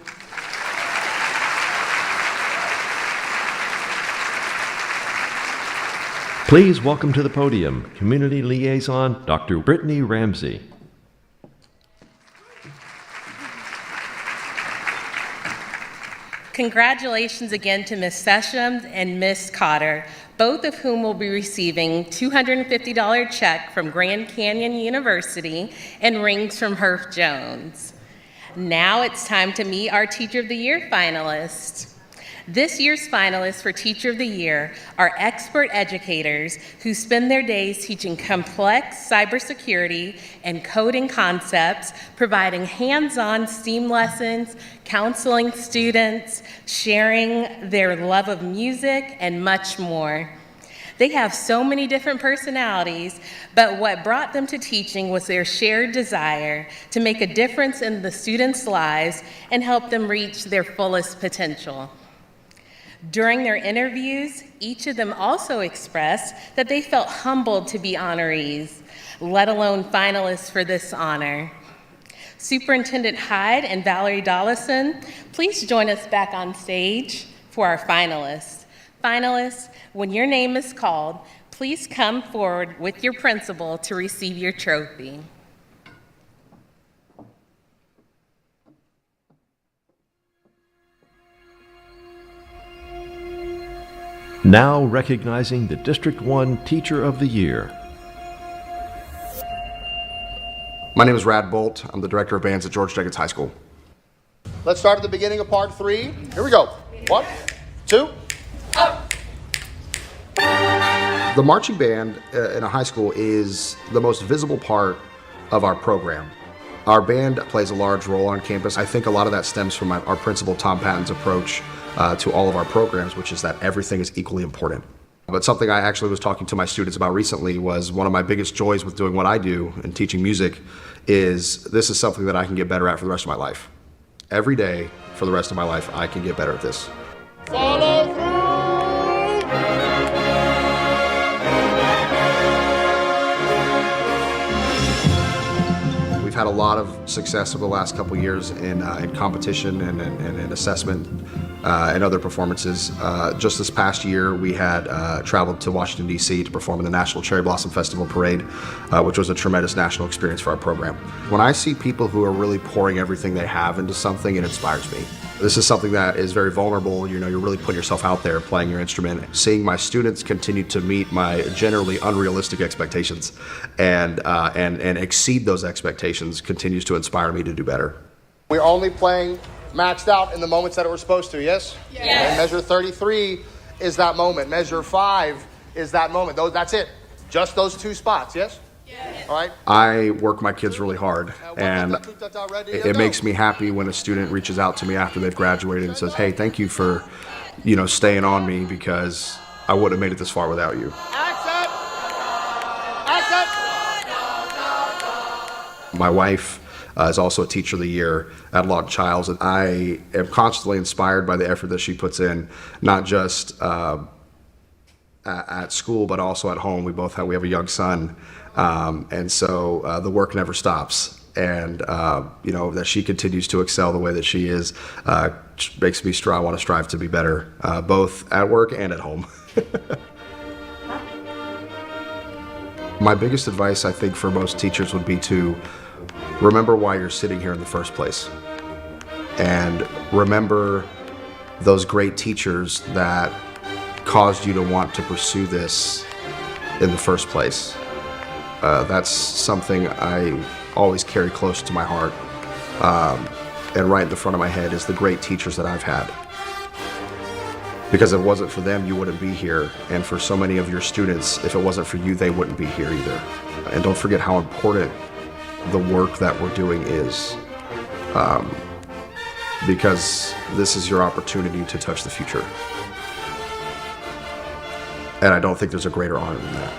Please welcome to the podium Community Liaison Dr. Brittany Ramsey. Congratulations again to Ms. Sessions and Ms. Cotter, both of whom will be receiving $250 check from Grand Canyon University and rings from Herff Jones. Now it's time to meet our Teacher of the Year finalists. This year's finalists for Teacher of the Year are expert educators who spend their days teaching complex cybersecurity and coding concepts, providing hands-on STEAM lessons, counseling students, sharing their love of music, and much more. They have so many different personalities, but what brought them to teaching was their shared desire to make a difference in the students' lives and help them reach their fullest potential. During their interviews, each of them also expressed that they felt humbled to be honorees, let alone finalists for this honor. Superintendent Hyde and Valerie Dollison, please join us back on stage for our finalists. Finalists, when your name is called, please come forward with your principal to receive your trophy. Now recognizing the District 1 Teacher of the Year. My name is Rad Bolt. I'm the Director of Bands at George Jenkins High School. Let's start at the beginning of part 3. Here we go. 1, 2, up. The marching band in a high school is the most visible part of our program. Our band plays a large role on campus. I think a lot of that stems from our principal, Tom Patton's approach to all of our programs, which is that everything is equally important. But something I actually was talking to my students about recently was one of my biggest joys with doing what I do and teaching music is this is something that I can get better at for the rest of my life. Every day for the rest of my life, I can get better at this. Follow through! We've had a lot of success over the last couple of years in competition and in assessment and other performances. Just this past year, we had traveled to Washington, D.C. to perform in the National Cherry Blossom Festival Parade, which was a tremendous national experience for our program. When I see people who are really pouring everything they have into something, it inspires me. This is something that is very vulnerable. You know, you're really putting yourself out there playing your instrument. Seeing my students continue to meet my generally unrealistic expectations and exceed those expectations continues to inspire me to do better. We're only playing maxed out in the moments that we're supposed to, yes? Yes. And measure 33 is that moment. Measure 5 is that moment. That's it. Just those 2 spots, yes? Yes. All right. I work my kids really hard, and it makes me happy when a student reaches out to me after they've graduated and says, hey, thank you for, staying on me because I wouldn't have made it this far without you. Accent! Accent! My wife is also a Teacher of the Year at Lawton Childs, and I am constantly inspired by the effort that she puts in, not just at school, but also at home. We have a young son, and so the work never stops. And that she continues to excel the way that she is makes me want to strive to be better, both at work and at home. My biggest advice, I think, for most teachers would be to remember why you're sitting here in the first place, and remember those great teachers that caused you to want to pursue this in the first place. That's something I always carry close to my heart, and right in the front of my head is the great teachers that I've had. Because if it wasn't for them, you wouldn't be here, and for so many of your students, if it wasn't for you, they wouldn't be here either. And don't forget how important the work that we're doing is, because this is your opportunity to touch the future. And I don't think there's a greater honor than that.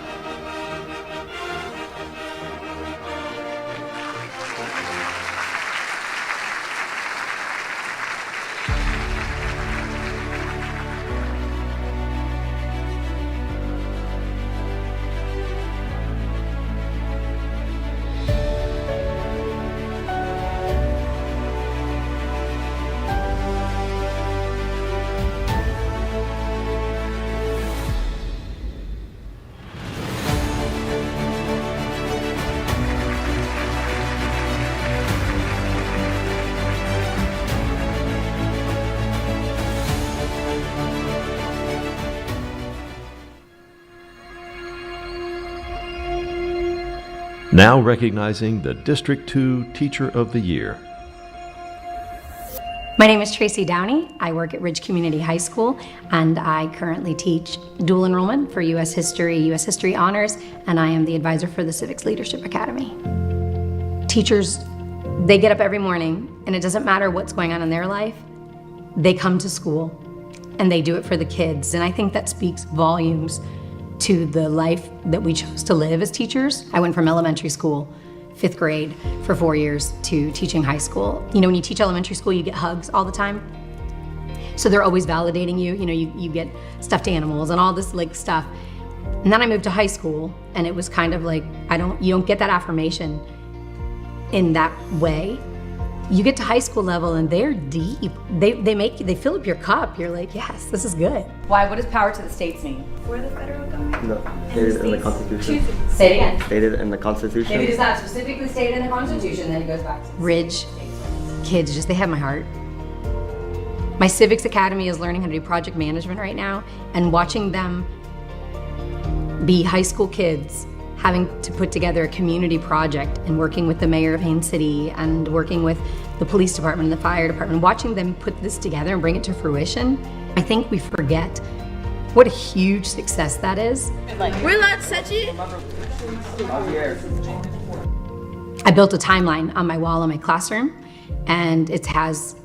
Now recognizing the District 2 Teacher of the Year. My name is Tracy Downey. I work at Ridge Community High School, and I currently teach dual enrollment for U.S. History Honors, and I am the advisor for the Civics Leadership Academy. Teachers, they get up every morning, and it doesn't matter what's going on in their life, they come to school, and they do it for the kids, and I think that speaks volumes to the life that we chose to live as teachers. I went from elementary school, 5th grade, for 4 years to teaching high school. You know, when you teach elementary school, you get hugs all the time. So they're always validating you. You know, you get stuffed animals and all this like stuff. And then I moved to high school, and it was kind of like, you don't get that affirmation in that way. You get to high school level and they're deep. They fill up your cup. You're like, yes, this is good. Why? What does power to the states mean? For the federal government? No, stated in the Constitution. Say it again. Stated in the Constitution. If it is not specifically stated in the Constitution, then it goes back to Ridge kids, they have my heart. My Civics Academy is learning how to do project management right now, and watching them be high school kids having to put together a community project and working with the mayor of Haines City and working with the police department and the fire department, watching them put this together and bring it to fruition, I think we forget what a huge success that is. We're not Sechi. I built a timeline on my wall in my classroom, and it has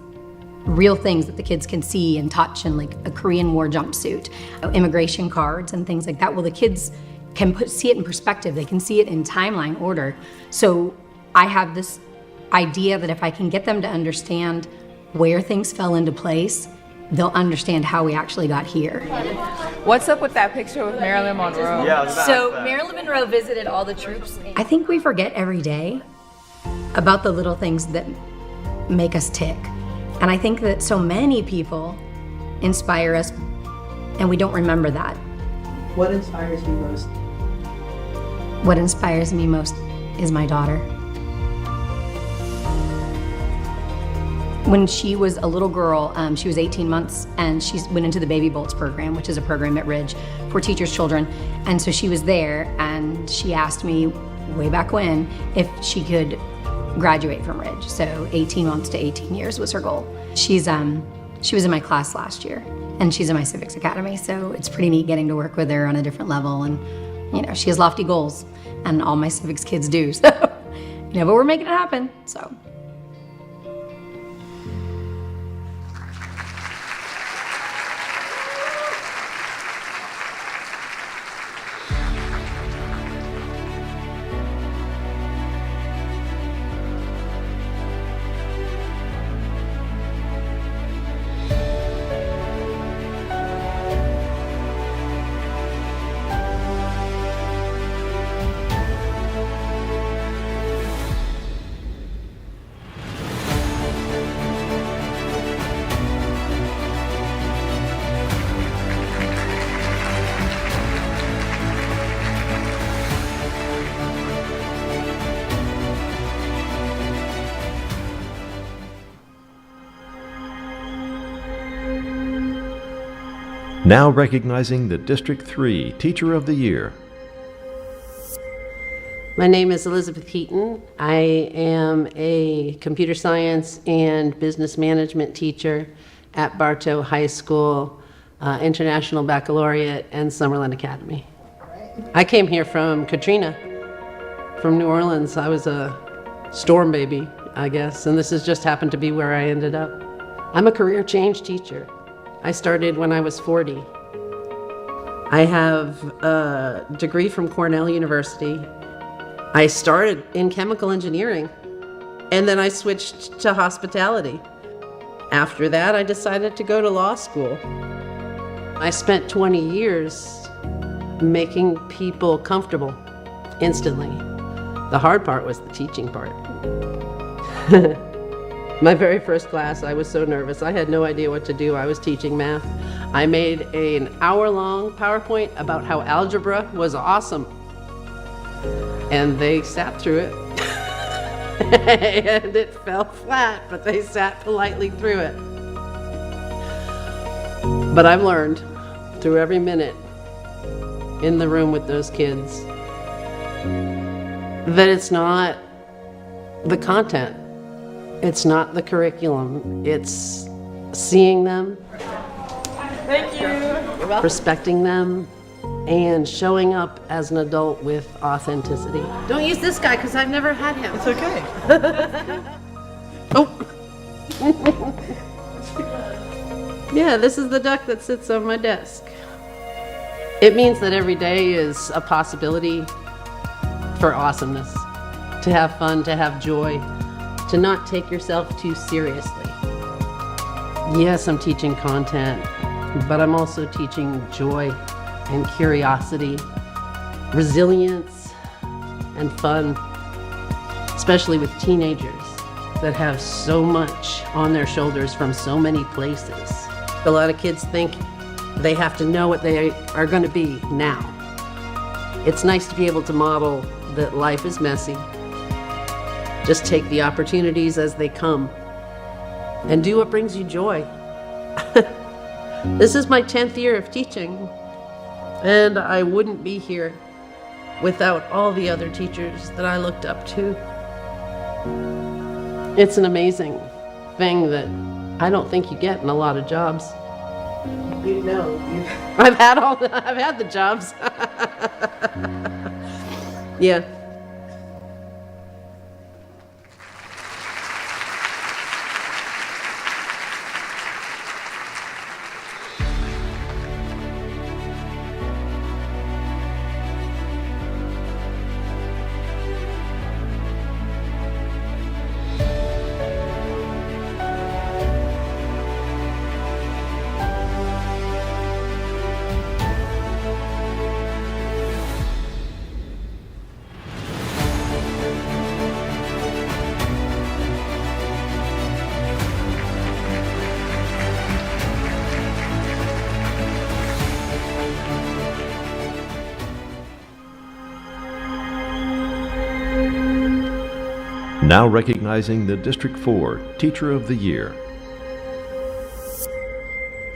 real things that the kids can see and touch, and like a Korean War jumpsuit, immigration cards and things like that. Well, the kids can see it in perspective. They can see it in timeline order. So I have this idea that if I can get them to understand where things fell into place, they'll understand how we actually got here. What's up with that picture with Marilyn Monroe? So Marilyn Monroe visited all the troops. I think we forget every day about the little things that make us tick. And I think that so many people inspire us, and we don't remember that. What inspires you most? What inspires me most is my daughter. When she was a little girl, she was 18 months, and she went into the Baby Bolts program, which is a program at Ridge for teachers' children. And so she was there, and she asked me way back when if she could graduate from Ridge. So 18 months to 18 years was her goal. She was in my class last year, and she's in my Civics Academy, so it's pretty neat getting to work with her on a different level. And you know, she has lofty goals, and all my civics kids do. So, you know, but we're making it happen. So. Now recognizing the District 3 Teacher of the Year. My name is Elizabeth Heaton. I am a computer science and business management teacher at Bartow High School, International Baccalaureate, and Summerlin Academy. I came here from Katrina, from New Orleans. I was a storm baby, I guess, and this has just happened to be where I ended up. I'm a career change teacher. I started when I was 40. I have a degree from Cornell University. I started in chemical engineering, and then I switched to hospitality. After that, I decided to go to law school. I spent 20 years making people comfortable instantly. The hard part was the teaching part. My very first class, I was so nervous. I had no idea what to do. I was teaching math. I made an hour-long PowerPoint about how algebra was awesome. And they sat through it. And it fell flat, but they sat politely through it. But I've learned through every minute in the room with those kids that it's not the content, it's not the curriculum, it's seeing them, Thank you. respecting them, and showing up as an adult with authenticity. Don't use this guy because I've never had him. It's okay. Oh. Yeah, this is the duck that sits on my desk. It means that every day is a possibility for awesomeness, to have fun, to have joy, to not take yourself too seriously. Yes, I'm teaching content, but I'm also teaching joy and curiosity, resilience, and fun, especially with teenagers that have so much on their shoulders from so many places. A lot of kids think they have to know what they are going to be now. It's nice to be able to model that life is messy. Just take the opportunities as they come and do what brings you joy. This is my 10th year of teaching, and I wouldn't be here without all the other teachers that I looked up to. It's an amazing thing that I don't think you get in a lot of jobs. You know, I've had the jobs. Yeah. Now recognizing the District 4 Teacher of the Year.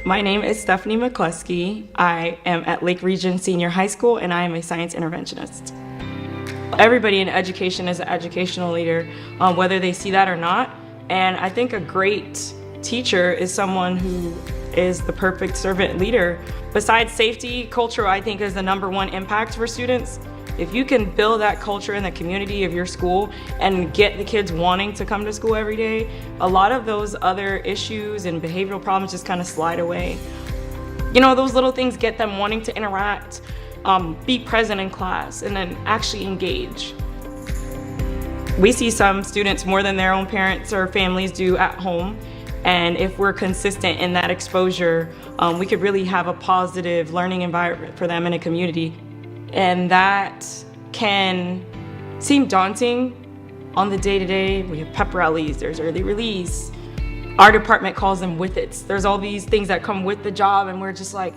My name is Stephanie McCluskey. I am at Lake Region Senior High School, and I am a science interventionist. Everybody in education is an educational leader, whether they see that or not. And I think a great teacher is someone who is the perfect servant leader. Besides safety, culture, I think, is the #1 impact for students. If you can build that culture in the community of your school and get the kids wanting to come to school every day, a lot of those other issues and behavioral problems just kind of slide away. You know, those little things get them wanting to interact, be present in class, and then actually engage. We see some students more than their own parents or families do at home, and if we're consistent in that exposure, we could really have a positive learning environment for them in a community. And that can seem daunting on the day-to-day. We have pep rallies, there's early release. Our department calls them with-its. There's all these things that come with the job, and we're just like,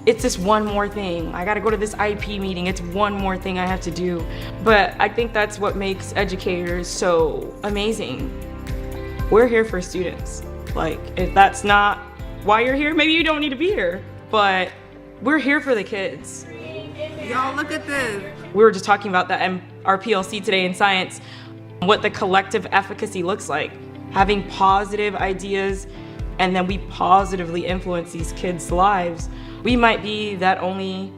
it's just one more thing. I gotta go to this IP meeting, it's one more thing I have to do. But I think that's what makes educators so amazing. We're here for students. Like, if that's not why you're here, maybe you don't need to be here, but we're here for the kids. Y'all, look at this. We were just talking about that in our PLC today in science, what the collective efficacy looks like. Having positive ideas, and then we positively influence these kids' lives. We might be that only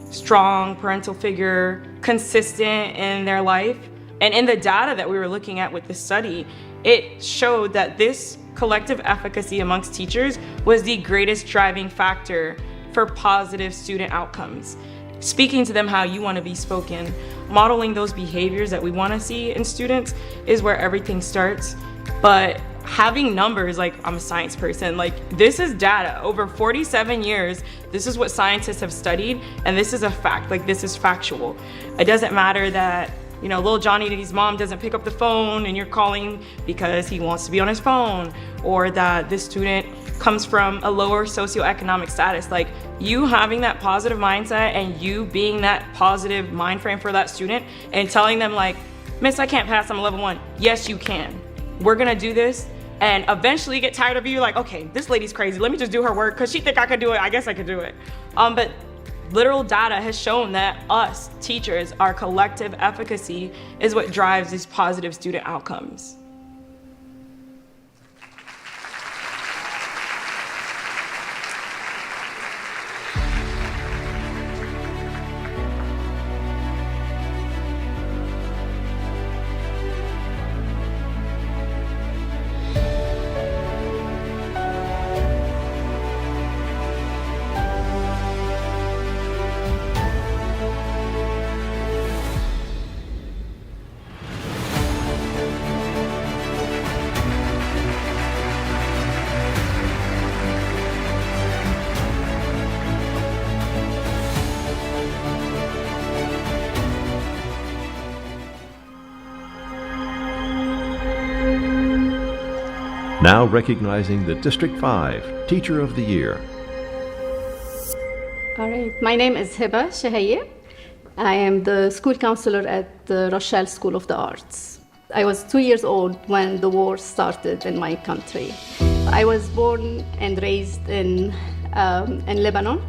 strong parental figure, consistent in their life. And in the data that we were looking at with this study, it showed that this collective efficacy amongst teachers was the greatest driving factor for positive student outcomes. Speaking to them how you want to be spoken, modeling those behaviors that we want to see in students is where everything starts. But having numbers, like, I'm a science person, like, this is data. Over 47 years, this is what scientists have studied, and this is a fact. Like, this is factual. It doesn't matter that, you know, little Johnny's mom doesn't pick up the phone and you're calling because he wants to be on his phone, or that this student comes from a lower socioeconomic status. Like, you having that positive mindset and you being that positive mind frame for that student and telling them, like, Miss, I can't pass, I'm a level 1. Yes, you can. We're gonna do this, and eventually get tired of you, like, okay, this lady's crazy, let me just do her work because she think I could do it, I guess I could do it. But literal data has shown that us, teachers, our collective efficacy is what drives these positive student outcomes. Now recognizing the District 5 Teacher of the Year. All right, my name is Hiba Shahaya. I am the school counselor at the Rochelle School of the Arts. I was 2 years old when the war started in my country. I was born and raised in Lebanon.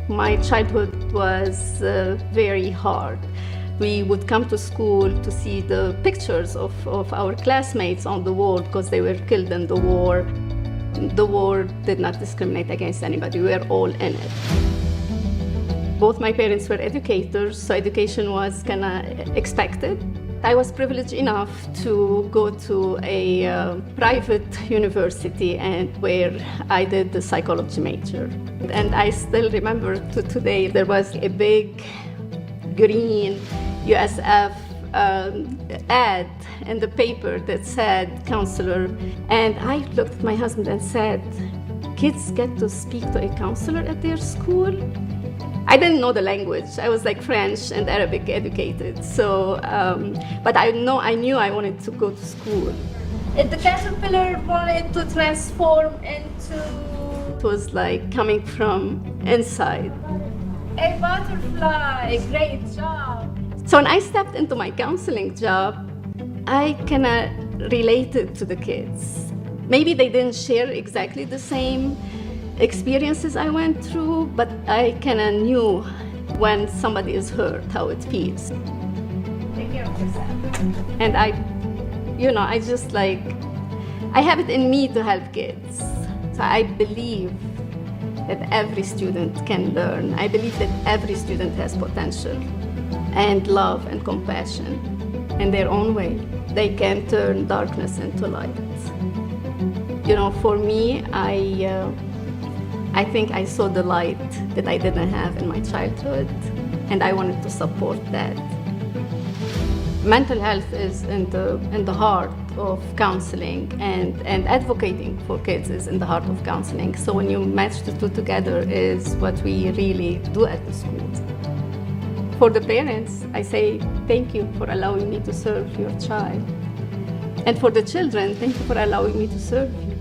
My childhood was very hard. We would come to school to see the pictures of our classmates on the wall because they were killed in the war. The war did not discriminate against anybody. We were all in it. Both my parents were educators, so education was kind of expected. I was privileged enough to go to a private university and where I did the psychology major. And I still remember to today there was a big green USF ad in the paper that said counselor, and I looked at my husband and said, kids get to speak to a counselor at their school? I didn't know the language. I was like French and Arabic educated, so but I knew I wanted to go to school. If the caterpillar wanted to transform into It was like coming from inside. a butterfly, great job. So when I stepped into my counseling job, I kind of related to the kids. Maybe they didn't share exactly the same experiences I went through, but I kind of knew when somebody is hurt, how it feels. Take care of yourself. And I just like, I have it in me to help kids. So I believe that every student can learn. I believe that every student has potential and love and compassion in their own way. They can turn darkness into light. For me, I think I saw the light that I didn't have in my childhood, and I wanted to support that. Mental health is in the heart of counseling, and advocating for kids is in the heart of counseling. So when you match the two together is what we really do at the schools. For the parents, I say thank you for allowing me to serve your child. And for the children, thank you for allowing me to serve you.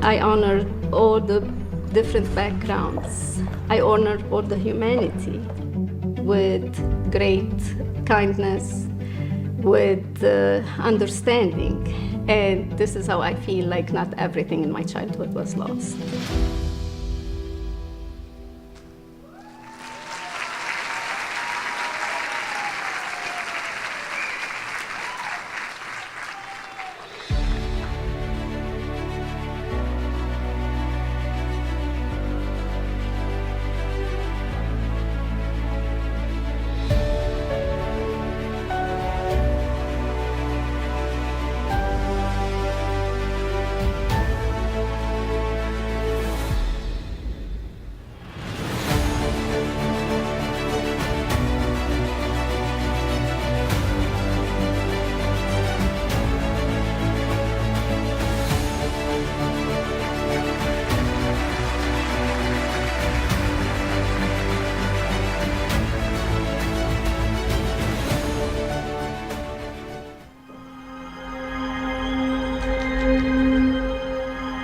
I honor all the different backgrounds. I honor all the humanity with great kindness, with understanding. And this is how I feel like not everything in my childhood was lost.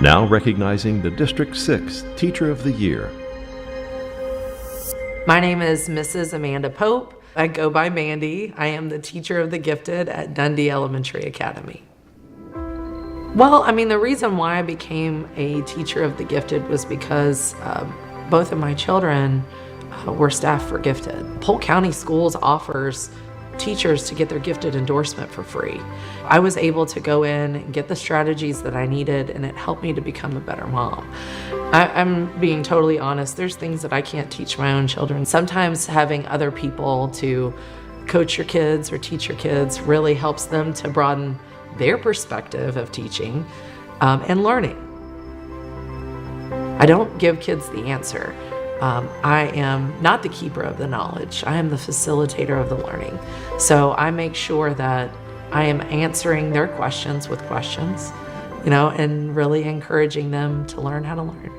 Now recognizing the District 6 Teacher of the Year. My name is Mrs. Amanda Pope. I go by Mandy. I am the Teacher of the Gifted at Dundee Elementary Academy. Well, the reason why I became a Teacher of the Gifted was because both of my children we're staffed for gifted. Polk County Schools offers teachers to get their gifted endorsement for free. I was able to go in and get the strategies that I needed, and it helped me to become a better mom. I'm being totally honest, there's things that I can't teach my own children. Sometimes having other people to coach your kids or teach your kids really helps them to broaden their perspective of teaching and learning. I don't give kids the answer. I am not the keeper of the knowledge. I am the facilitator of the learning. So I make sure that I am answering their questions with questions, and really encouraging them to learn how to learn.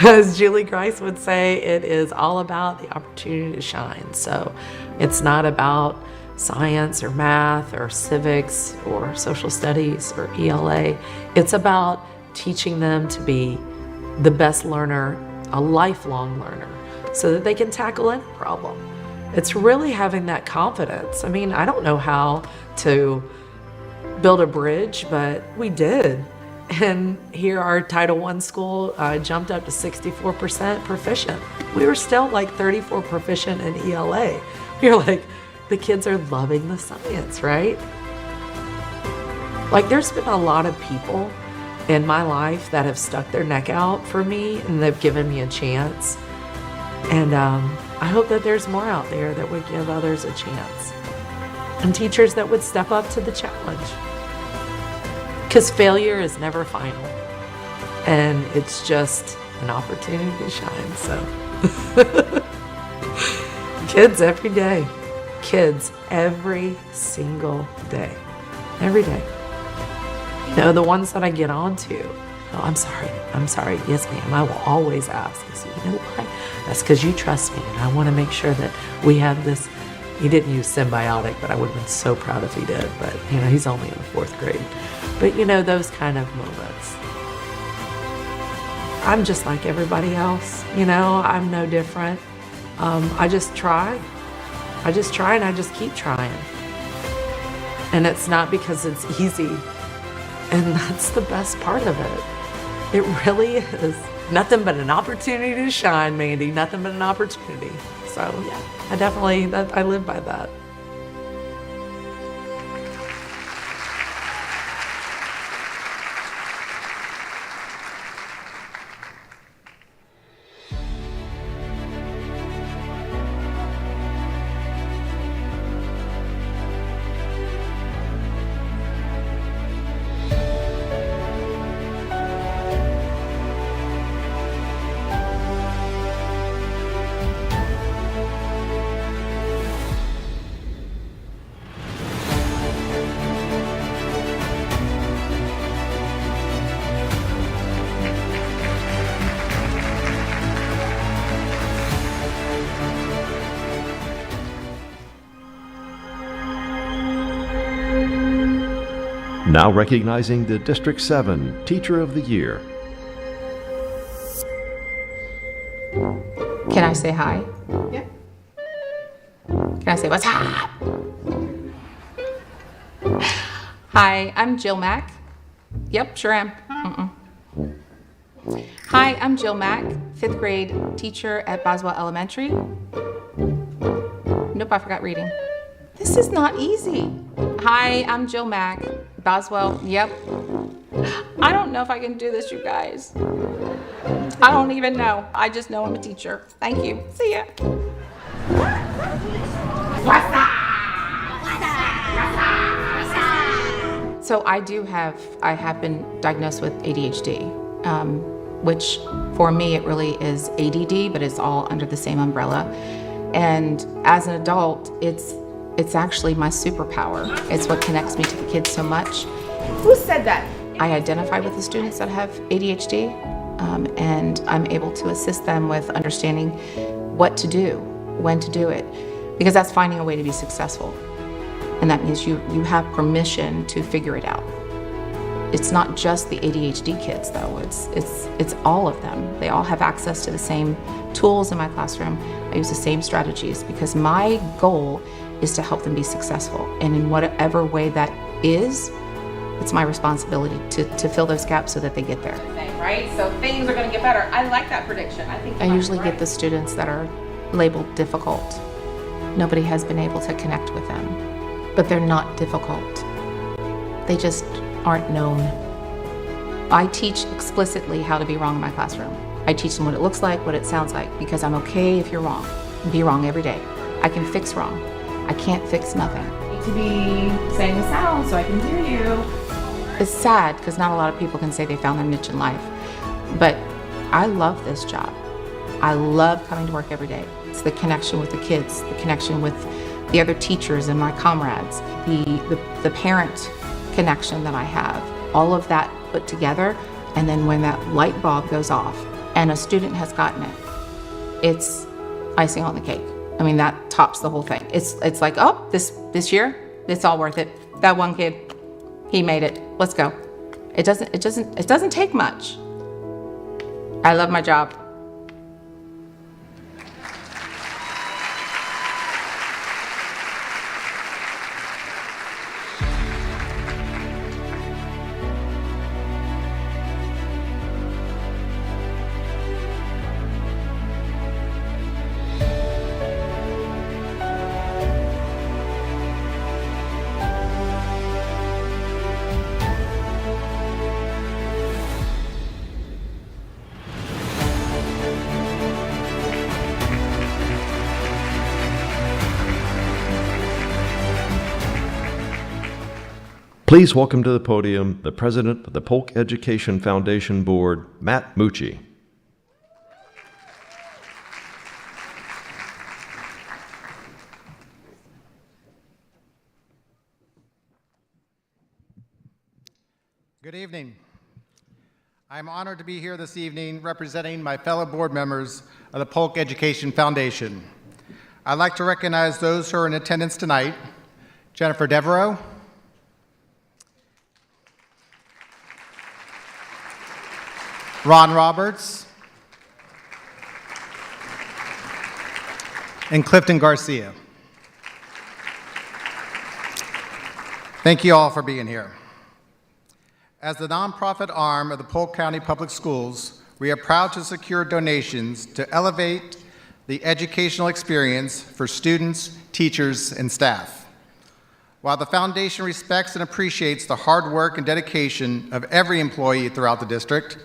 As Julie Grice would say, it is all about the opportunity to shine. So it's not about science or math or civics or social studies or ELA. It's about teaching them to be the best learner, a lifelong learner, so that they can tackle any problem. It's really having that confidence. I mean, I don't know how to build a bridge, but we did. And here our Title I school jumped up to 64% proficient. We were still like 34 proficient in ELA. You're like, the kids are loving the science, right? Like, there's been a lot of people in my life that have stuck their neck out for me, and they've given me a chance. And I hope that there's more out there that would give others a chance, and teachers that would step up to the challenge. Because failure is never final, and it's just an opportunity to shine. So kids every day, kids every single day, every day. The ones that I get on to, oh, I'm sorry, yes ma'am, I will always ask. I say, you know why? That's because you trust me, and I want to make sure that we have this. He didn't use symbiotic, but I would have been so proud if he did. But he's only in the 4th grade. But those kind of moments. I'm just like everybody else, I'm no different. I just try. I just try, and I just keep trying. And it's not because it's easy. And that's the best part of it. It really is. Nothing but an opportunity to shine, Mandy. Nothing but an opportunity. So yeah, I live by that. Now recognizing the District 7 Teacher of the Year. Can I say hi? Yeah. Can I say what's up? Hi, I'm Jill Mack. Yep, sure am. Hi, I'm Jill Mack, 5th grade teacher at Boswell Elementary. Nope, I forgot reading. This is not easy. Hi, I'm Jill Mack, Boswell, yep. I don't know if I can do this, you guys. I don't even know. I just know I'm a teacher. Thank you. See ya. So I have been diagnosed with ADHD, which for me it really is ADD, but it's all under the same umbrella. And as an adult, it's actually my superpower. It's what connects me to the kids so much. Who said that? I identify with the students that have ADHD, and I'm able to assist them with understanding what to do, when to do it, because that's finding a way to be successful. And that means you have permission to figure it out. It's not just the ADHD kids though, it's all of them. They all have access to the same tools in my classroom. I use the same strategies because my goal is to help them be successful. And in whatever way that is, It's my responsibility to fill those gaps so that they get there. Right? So things are going to get better. I like that prediction. I think I usually get the students that are labeled difficult. Nobody has been able to connect with them, but they're not difficult. They just aren't known. I teach explicitly how to be wrong in my classroom. I teach them what it looks like, what it sounds like, because I'm okay if you're wrong. Be wrong every day. I can fix wrong. I can't fix nothing. to be saying the sound so I can hear you. It's sad because not a lot of people can say they found their niche in life, but I love this job. I love coming to work every day. It's the connection with the kids, the connection with the other teachers and my comrades, the parent connection that I have, all of that put together, and then when that light bulb goes off and a student has gotten it, it's icing on the cake. I mean, that tops the whole thing. It's like, oh, this year, it's all worth it. That one kid, he made it. Let's go. It doesn't take much. I love my job. Please welcome to the podium the president of the Polk Education Foundation Board, Matt Mucci. Good evening. I'm honored to be here this evening representing my fellow board members of the Polk Education Foundation. I'd like to recognize those who are in attendance tonight: Jennifer Devereaux, Ron Roberts, and Clifton Garcia. Thank you all for being here. As the nonprofit arm of the Polk County Public Schools, we are proud to secure donations to elevate the educational experience for students, teachers, and staff. While the foundation respects and appreciates the hard work and dedication of every employee throughout the district,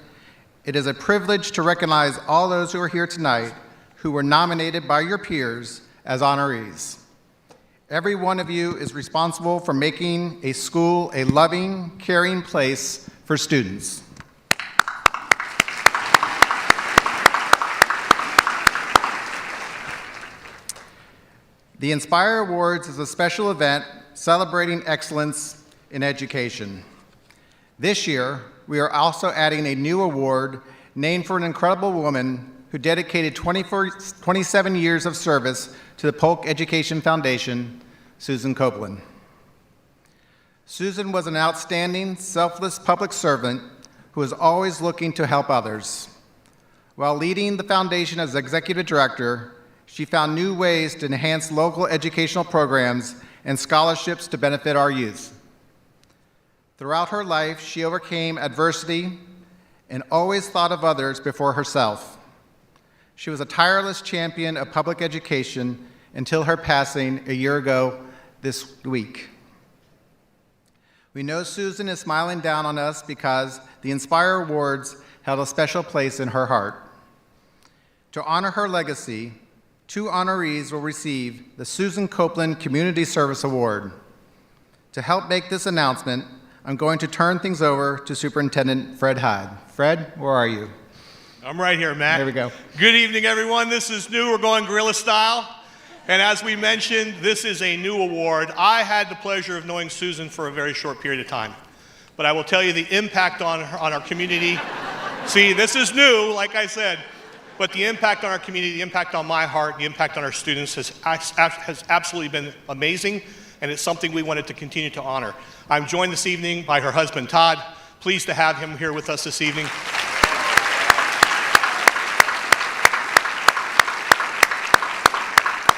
it is a privilege to recognize all those who are here tonight who were nominated by your peers as honorees. Every one of you is responsible for making a school a loving, caring place for students. The Inspire Awards is a special event celebrating excellence in education. This year, we are also adding a new award named for an incredible woman who dedicated 27 years of service to the Polk Education Foundation, Susan Copeland. Susan was an outstanding, selfless public servant who was always looking to help others. While leading the foundation as executive director, she found new ways to enhance local educational programs and scholarships to benefit our youth. Throughout her life, she overcame adversity and always thought of others before herself. She was a tireless champion of public education until her passing a year ago this week. We know Susan is smiling down on us because the Inspire Awards held a special place in her heart. To honor her legacy, 2 honorees will receive the Susan Copeland Community Service Award. To help make this announcement, I'm going to turn things over to Superintendent Fred Hyde. Fred, where are you? I'm right here, Matt. There we go. Good evening, everyone. This is new. We're going guerrilla style. And as we mentioned, this is a new award. I had the pleasure of knowing Susan for a very short period of time. But I will tell you the impact on our community. See, this is new, like I said. But the impact on our community, the impact on my heart, the impact on our students has absolutely been amazing. And it's something we wanted to continue to honor. I'm joined this evening by her husband, Todd. Pleased to have him here with us this evening.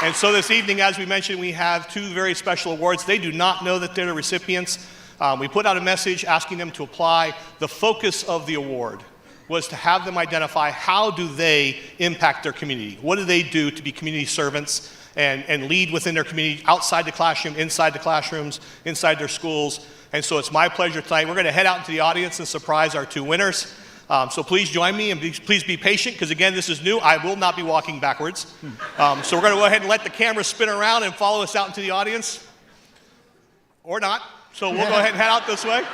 And so this evening, as we mentioned, we have 2 very special awards. They do not know that they're the recipients, We put out a message asking them to apply. The focus of the award was to have them identify how do they impact their community. What do they do to be community servants and lead within their community, outside the classroom, inside the classrooms, inside their schools. And so it's my pleasure tonight. We're going to head out into the audience and surprise our two winners. So please join me and please be patient, because again, this is new. I will not be walking backwards. So we're going to go ahead and let the camera spin around and follow us out into the audience. Or not. So we'll go ahead and head out this way.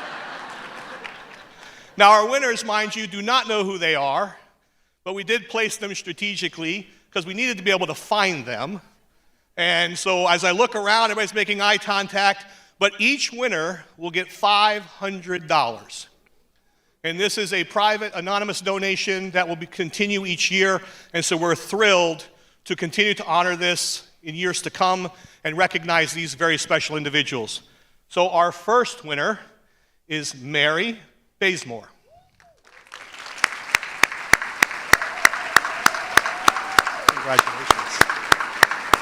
Now our winners, mind you, do not know who they are, but we did place them strategically because we needed to be able to find them. And so as I look around, everybody's making eye contact, but each winner will get $500. And this is a private, anonymous donation that will continue each year. And so we're thrilled to continue to honor this in years to come and recognize these very special individuals. So our first winner is Mary Bazemore. Congratulations.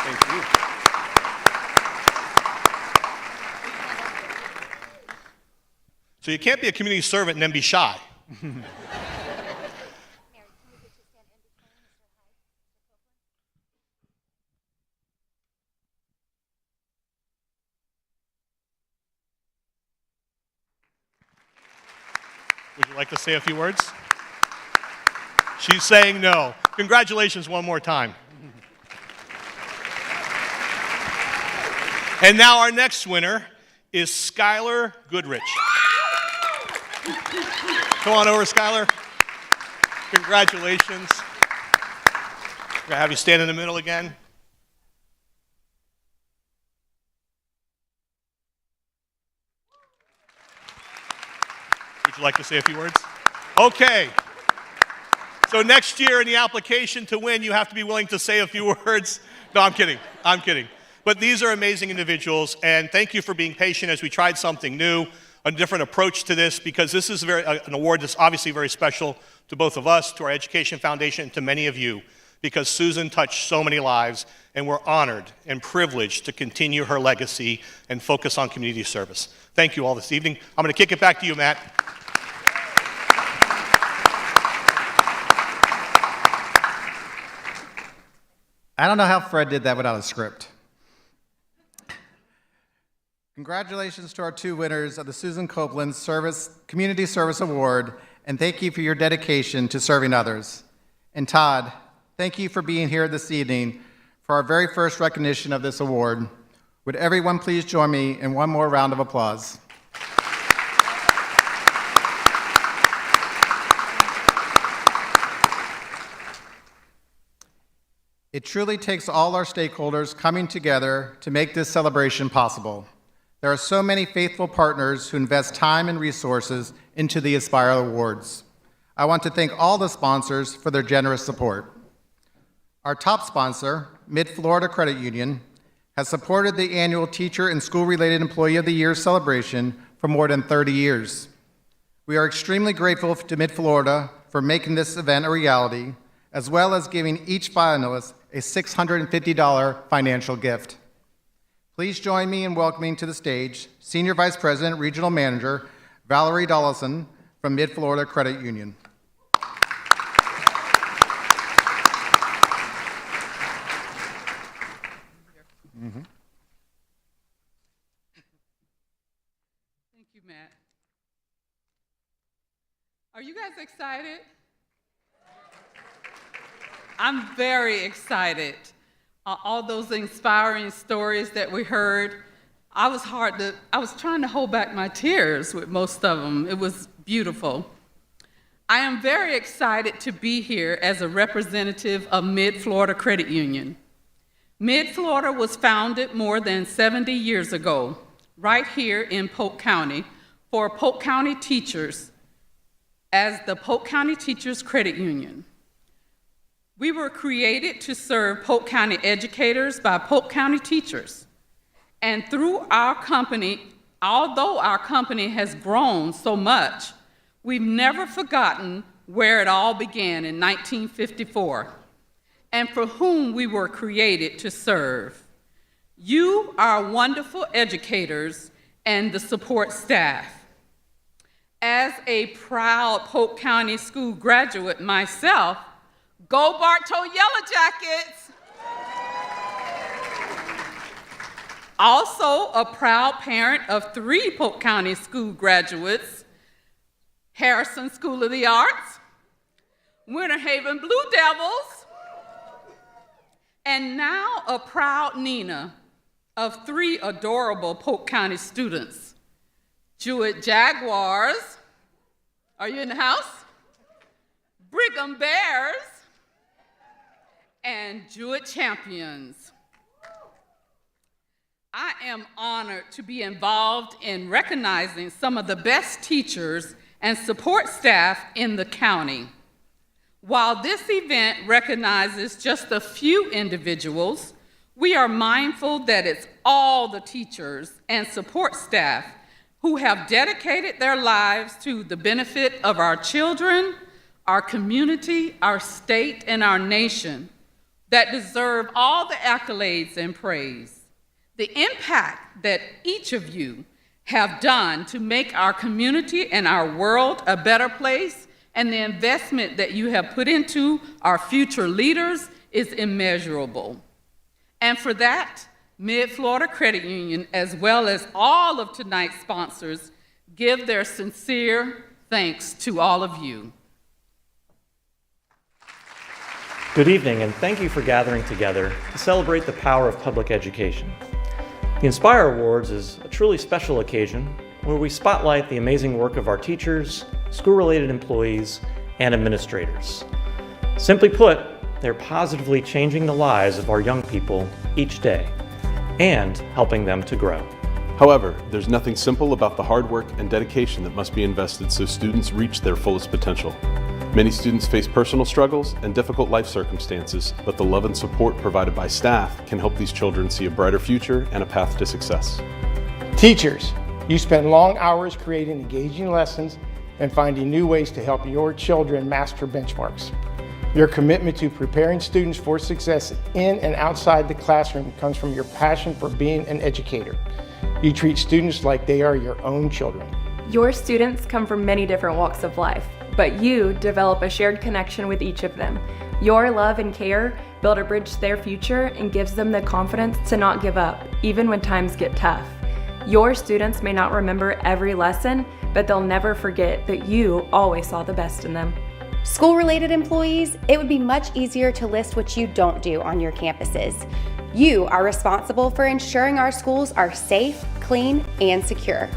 Thank you. So you can't be a community servant and then be shy. Would you like to say a few words? She's saying no. Congratulations one more time. And now our next winner is Skylar Goodrich. Come on over, Skylar. Congratulations. I'm going to have you stand in the middle again. Would you like to say a few words? Okay. So next year in the application to win, you have to be willing to say a few words. No, I'm kidding. I'm kidding. But these are amazing individuals, and thank you for being patient as we tried something new, a different approach to this, because this is an award that's obviously very special to both of us, to our Education Foundation, and to many of you, because Susan touched so many lives, and we're honored and privileged to continue her legacy and focus on community service. Thank you all this evening. I'm going to kick it back to you, Matt. I don't know how Fred did that without a script. Congratulations to our two winners of the Susan Copeland Community Service Award, and thank you for your dedication to serving others. And Todd, thank you for being here this evening for our very first recognition of this award. Would everyone please join me in one more round of applause? It truly takes all our stakeholders coming together to make this celebration possible. There are so many faithful partners who invest time and resources into the Aspire Awards. I want to thank all the sponsors for their generous support. Our top sponsor, Mid-Florida Credit Union, has supported the annual Teacher and School-Related Employee of the Year celebration for more than 30 years. We are extremely grateful to Mid-Florida for making this event a reality, as well as giving each finalist a $650 financial gift. Please join me in welcoming to the stage Senior Vice President, Regional Manager, Valerie Dollison from Mid-Florida Credit Union. Thank you, Matt. Are you guys excited? I'm very excited. All those inspiring stories that we heard, I was trying to hold back my tears with most of them. It was beautiful. I am very excited to be here as a representative of Mid-Florida Credit Union. Mid-Florida was founded more than 70 years ago, right here in Polk County, for Polk County teachers as the Polk County Teachers Credit Union. We were created to serve Polk County educators by Polk County teachers. And through our company, although our company has grown so much, we've never forgotten where it all began in 1954 and for whom we were created to serve. You are wonderful educators, and the support staff. As a proud Polk County school graduate myself, go Bartow Yellow Jackets! Also a proud parent of 3 Polk County school graduates, Harrison School of the Arts, Winter Haven Blue Devils, and now a proud Nina of 3 adorable Polk County students, Jewett Jaguars, are you in the house? Brigham Bears, and Jewett Champions. I am honored to be involved in recognizing some of the best teachers and support staff in the county. While this event recognizes just a few individuals, we are mindful that it's all the teachers and support staff who have dedicated their lives to the benefit of our children, our community, our state, and our nation that deserve all the accolades and praise. The impact that each of you have done to make our community and our world a better place, and the investment that you have put into our future leaders is immeasurable. And for that, Mid-Florida Credit Union, as well as all of tonight's sponsors, give their sincere thanks to all of you. Good evening, and thank you for gathering together to celebrate the power of public education. The Inspire Awards is a truly special occasion where we spotlight the amazing work of our teachers, school-related employees, and administrators. Simply put, they're positively changing the lives of our young people each day and helping them to grow. However, there's nothing simple about the hard work and dedication that must be invested so students reach their fullest potential. Many students face personal struggles and difficult life circumstances, but the love and support provided by staff can help these children see a brighter future and a path to success. Teachers, you spend long hours creating engaging lessons and finding new ways to help your children master benchmarks. Your commitment to preparing students for success in and outside the classroom comes from your passion for being an educator. You treat students like they are your own children. Your students come from many different walks of life, but you develop a shared connection with each of them. Your love and care build a bridge to their future and gives them the confidence to not give up, even when times get tough. Your students may not remember every lesson, but they'll never forget that you always saw the best in them. School-related employees, it would be much easier to list what you don't do on your campuses. You are responsible for ensuring our schools are safe, clean, and secure.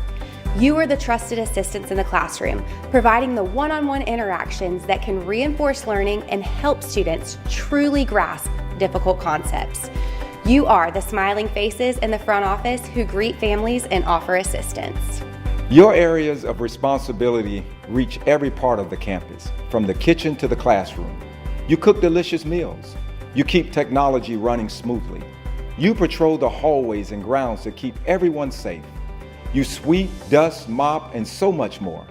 You are the trusted assistants in the classroom, providing the one-on-one interactions that can reinforce learning and help students truly grasp difficult concepts. You are the smiling faces in the front office who greet families and offer assistance. Your areas of responsibility reach every part of the campus, from the kitchen to the classroom. You cook delicious meals. You keep technology running smoothly. You patrol the hallways and grounds to keep everyone safe. You sweep, dust, mop, and so much more.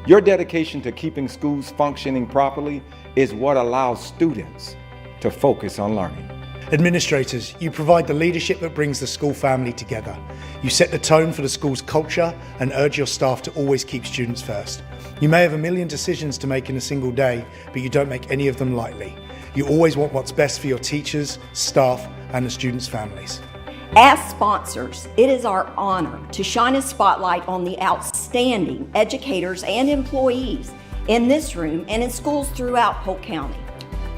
Your dedication to keeping schools functioning properly is what allows students to focus on learning. Administrators, you provide the leadership that brings the school family together. You set the tone for the school's culture and urge your staff to always keep students first. You may have a million decisions to make in a single day, but you don't make any of them lightly. You always want what's best for your teachers, staff, and the students' families. As sponsors, it is our honor to shine a spotlight on the outstanding educators and employees in this room and in schools throughout Polk County.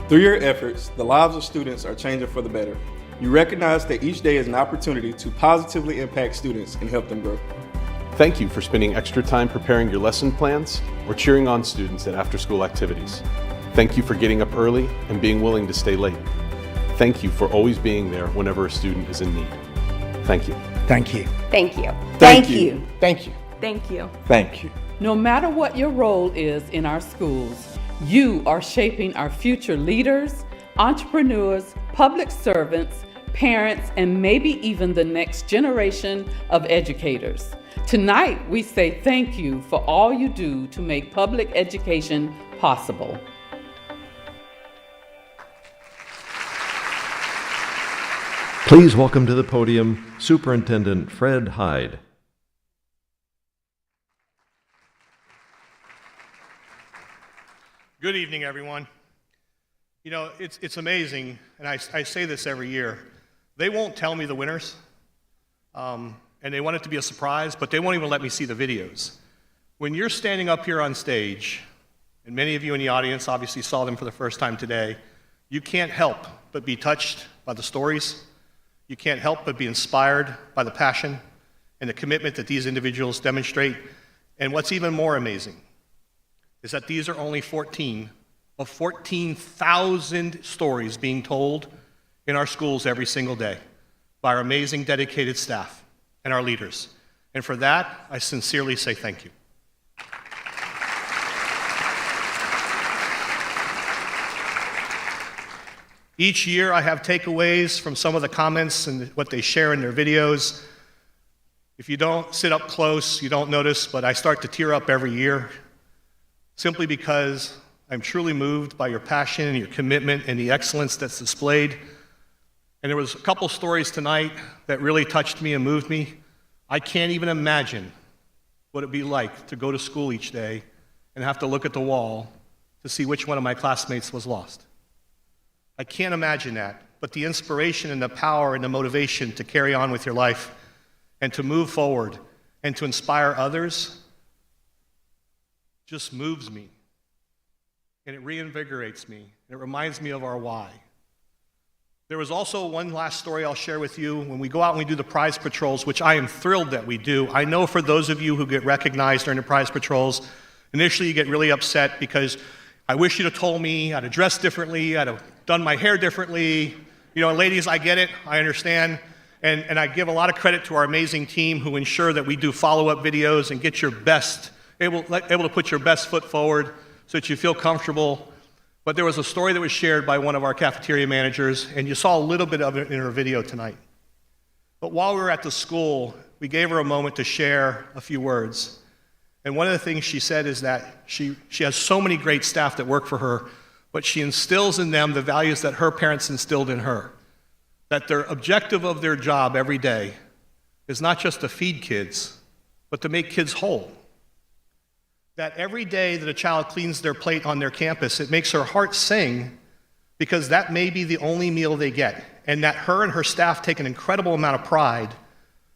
Through your efforts, the lives of students are changing for the better. You recognize that each day is an opportunity to positively impact students and help them grow. Thank you for spending extra time preparing your lesson plans or cheering on students at after-school activities. Thank you for getting up early and being willing to stay late. Thank you for always being there whenever a student is in need. Thank you. Thank you. Thank you. Thank you. Thank you. Thank you. Thank you. No matter what your role is in our schools, you are shaping our future leaders, entrepreneurs, public servants, parents, and maybe even the next generation of educators. Tonight, we say thank you for all you do to make public education possible. Please welcome to the podium Superintendent Fred Hyde. Good evening, everyone. You know, it's amazing, and I say this every year. They won't tell me the winners, and they want it to be a surprise, but they won't even let me see the videos. When you're standing up here on stage, and many of you in the audience obviously saw them for the first time today, you can't help but be touched by the stories. You can't help but be inspired by the passion and the commitment that these individuals demonstrate. And what's even more amazing is that these are only 14 of 14,000 stories being told in our schools every single day by our amazing, dedicated staff and our leaders. And for that, I sincerely say thank you. Each year, I have takeaways from some of the comments and what they share in their videos. If you don't sit up close, you don't notice, but I start to tear up every year simply because I'm truly moved by your passion and your commitment and the excellence that's displayed. And there was a couple stories tonight that really touched me and moved me. I can't even imagine what it'd be like to go to school each day and have to look at the wall to see which one of my classmates was lost. I can't imagine that, but the inspiration and the power and the motivation to carry on with your life and to move forward and to inspire others just moves me, and it reinvigorates me. It reminds me of our why. There was also one last story I'll share with you. When we go out and we do the prize patrols, which I am thrilled that we do, I know for those of you who get recognized during the prize patrols, initially you get really upset because I wish you'd have told me I'd have dressed differently, I'd have done my hair differently. You know, ladies, I get it, I understand. And I give a lot of credit to our amazing team who ensure that we do follow-up videos and get your best, able to put your best foot forward so that you feel comfortable. But there was a story that was shared by one of our cafeteria managers, and you saw a little bit of it in her video tonight. But while we were at the school, we gave her a moment to share a few words. And one of the things she said is that she has so many great staff that work for her, but she instills in them the values that her parents instilled in her. That their objective of their job every day is not just to feed kids, but to make kids whole. That every day that a child cleans their plate on their campus, it makes her heart sing because that may be the only meal they get. And that her and her staff take an incredible amount of pride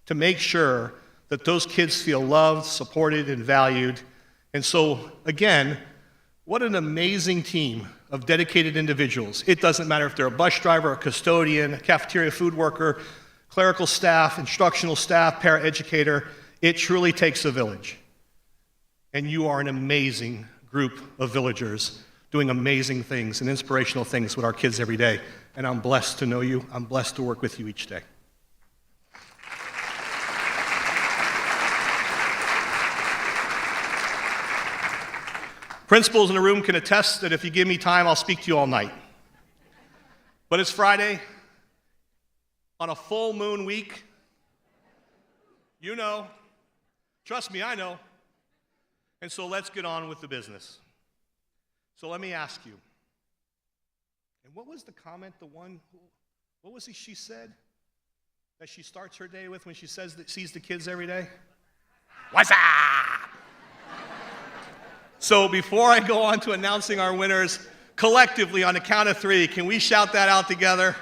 to make sure that those kids feel loved, supported, and valued. And so, again, what an amazing team of dedicated individuals. It doesn't matter if they're a bus driver, a custodian, a cafeteria food worker, clerical staff, instructional staff, paraeducator. It truly takes a village. And you are an amazing group of villagers doing amazing things and inspirational things with our kids every day. And I'm blessed to know you. I'm blessed to work with you each day. Principals in the room can attest that if you give me time, I'll speak to you all night. But it's Friday, on a full moon week. You know, trust me, I know. And so let's get on with the business. So let me ask you, and what was the comment, what was it she said that she starts her day with when she sees the kids every day? What's up? So before I go on to announcing our winners, collectively on the count of 3, can we shout that out together?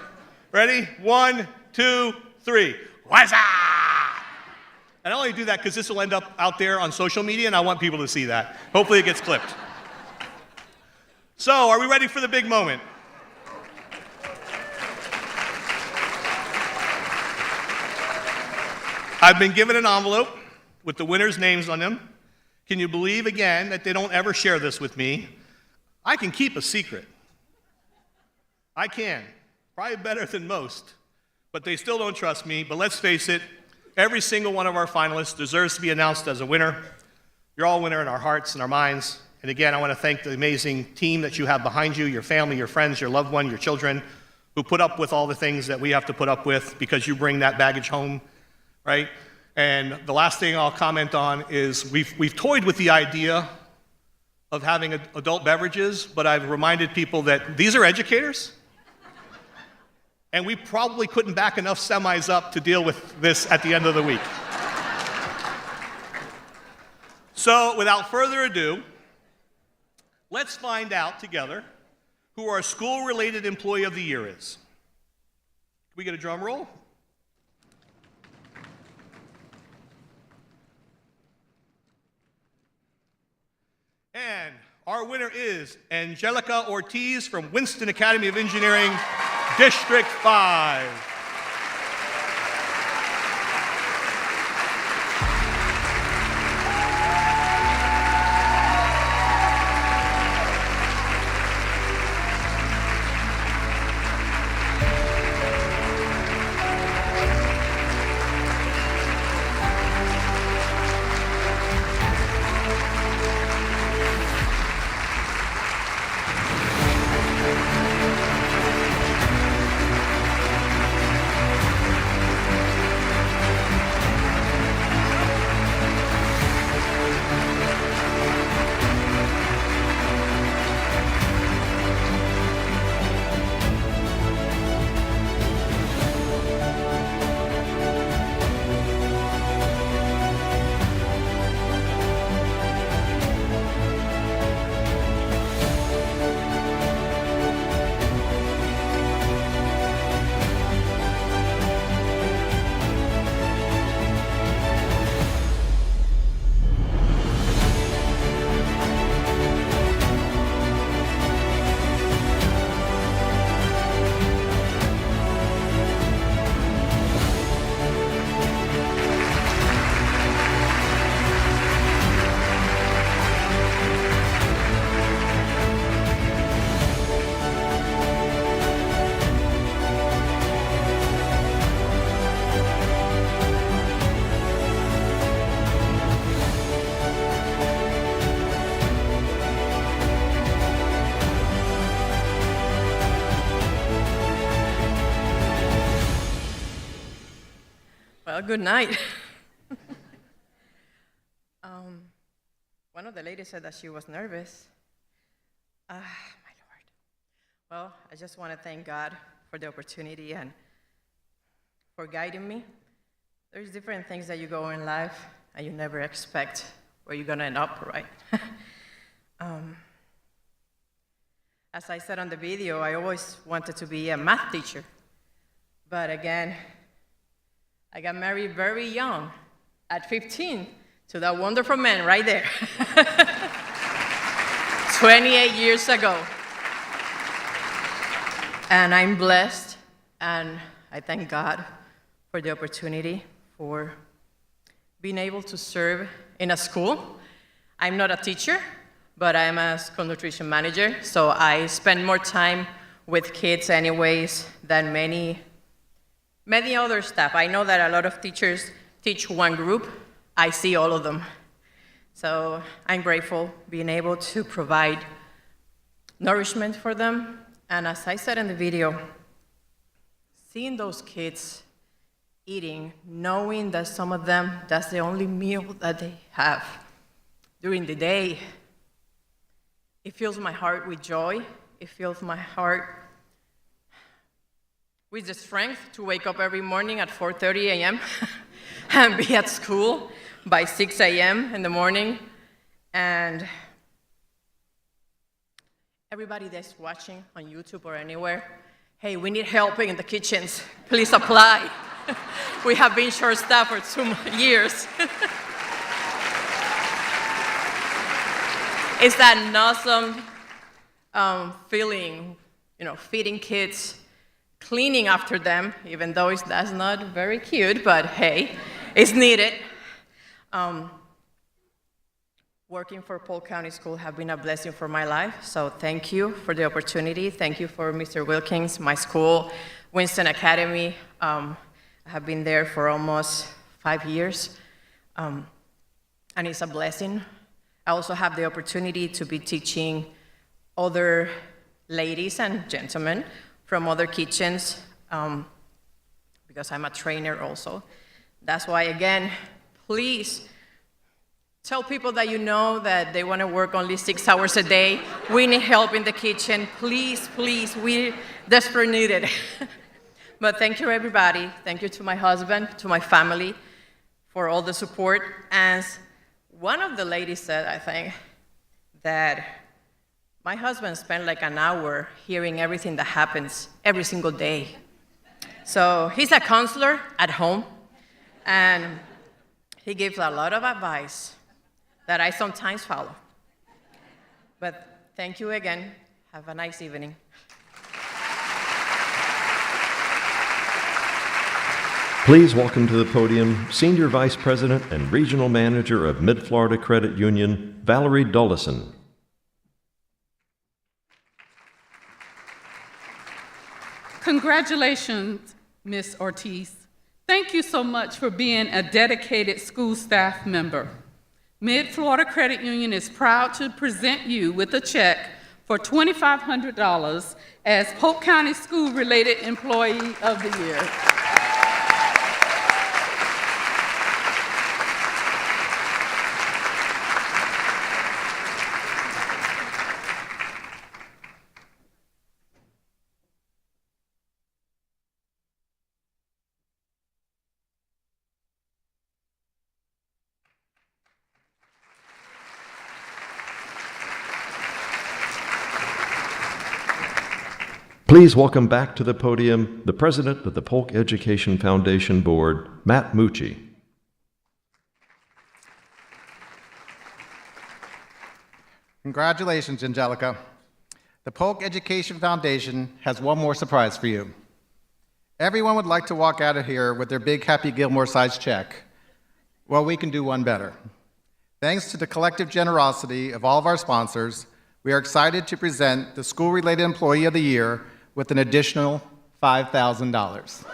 Ready? 1, 2, 3. What's up? And I only do that because this will end up out there on social media, and I want people to see that. Hopefully it gets clipped. So, are we ready for the big moment? I've been given an envelope with the winners' names on them. Can you believe, again, that they don't ever share this with me? I can keep a secret. I can. Probably better than most. But they still don't trust me. But let's face it, every single one of our finalists deserves to be announced as a winner. You're all a winner in our hearts and our minds. And again, I want to thank the amazing team that you have behind you, your family, your friends, your loved one, your children, who put up with all the things that we have to put up with because you bring that baggage home, right? And the last thing I'll comment on is we've toyed with the idea of having adult beverages, but I've reminded people that these are educators, and we probably couldn't back enough semis up to deal with this at the end of the week. So without further ado, let's find out together who our school-related employee of the year is. Can we get a drum roll? And our winner is Angelica Ortiz from Winston Academy of Engineering, District 5. Well, good night. One of the ladies said that she was nervous. My Lord. Well, I just want to thank God for the opportunity and for guiding me. There's different things that you go in life and you never expect where you're going to end up, right? As I said on the video, I always wanted to be a math teacher. But again, I got married very young, at 15, to that wonderful man right there. 28 years ago. And I'm blessed, and I thank God for the opportunity for being able to serve in a school. I'm not a teacher, but I'm a school nutrition manager, so I spend more time with kids anyways than many other staff. I know that a lot of teachers teach one group. I see all of them. So I'm grateful being able to provide nourishment for them. And as I said in the video, seeing those kids eating, knowing that some of them, that's the only meal that they have during the day, it fills my heart with joy. It fills my heart with the strength to wake up every morning at 4:30 a.m. and be at school by 6 a.m. in the morning. And everybody that's watching on YouTube or anywhere, hey, we need help in the kitchens. Please apply. We have been short-staffed for 2 years. It's that awesome feeling, feeding kids, cleaning after them, even though that's not very cute, but hey, it's needed. Working for Polk County School have been a blessing for my life, so thank you for the opportunity. Thank you for Mr. Wilkins, my school, Winston Academy. I have been there for almost 5 years, and it's a blessing. I also have the opportunity to be teaching other ladies and gentlemen from other kitchens, because I'm a trainer also. That's why, again, please tell people that you know that they want to work only 6 hours a day. We need help in the kitchen. Please, please, we desperately need it. But thank you, everybody. Thank you to my husband, to my family, for all the support. And one of the ladies said, I think, that My husband spent like an hour hearing everything that happens every single day. So he's a counselor at home, and he gives a lot of advice that I sometimes follow. But thank you again. Have a nice evening. Please welcome to the podium Senior Vice President and Regional Manager of Mid-Florida Credit Union, Valerie Dullison. Congratulations, Ms. Ortiz. Thank you so much for being a dedicated school staff member. Mid-Florida Credit Union is proud to present you with a check for $2,500 as Polk County School-Related Employee of the Year. Please welcome back to the podium the President of the Polk Education Foundation Board, Matt Mucci. Congratulations, Angelica. The Polk Education Foundation has one more surprise for you. Everyone would like to walk out of here with their big Happy Gilmore-sized check. Well, we can do one better. Thanks to the collective generosity of all of our sponsors, we are excited to present the School-Related Employee of the Year with an additional $5,000.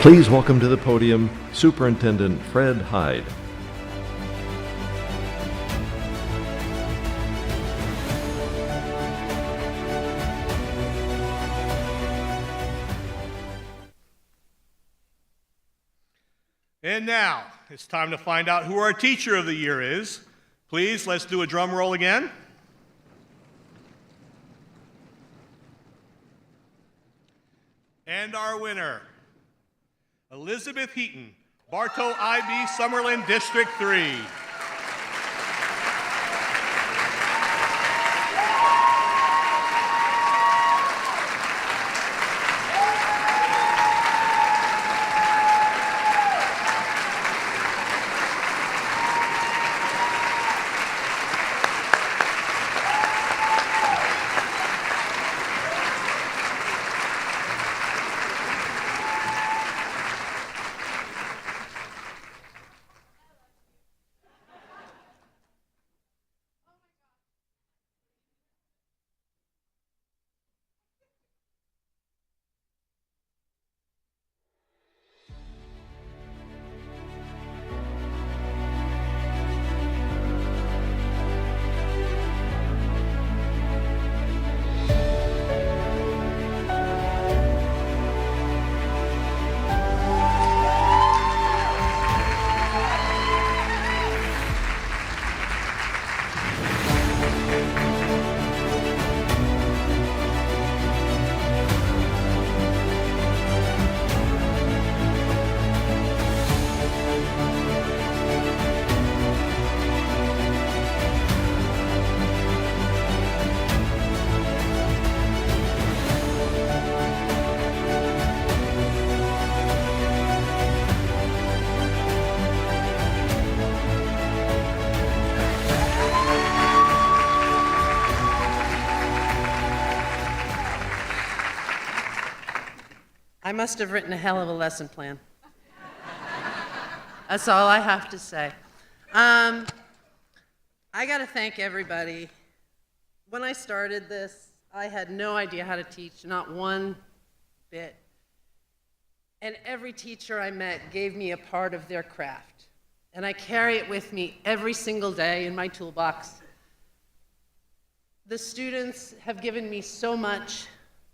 Please welcome to the podium Superintendent Fred Hyde. And now, it's time to find out who our Teacher of the Year is. Please, let's do a drum roll again. And our winner, Elizabeth Heaton, Bartow IB, Summerlin, District 3. I must have written a hell of a lesson plan. That's all I have to say. I got to thank everybody. When I started this, I had no idea how to teach, not one bit. And every teacher I met gave me a part of their craft. and I carry it with me every single day in my toolbox. The students have given me so much,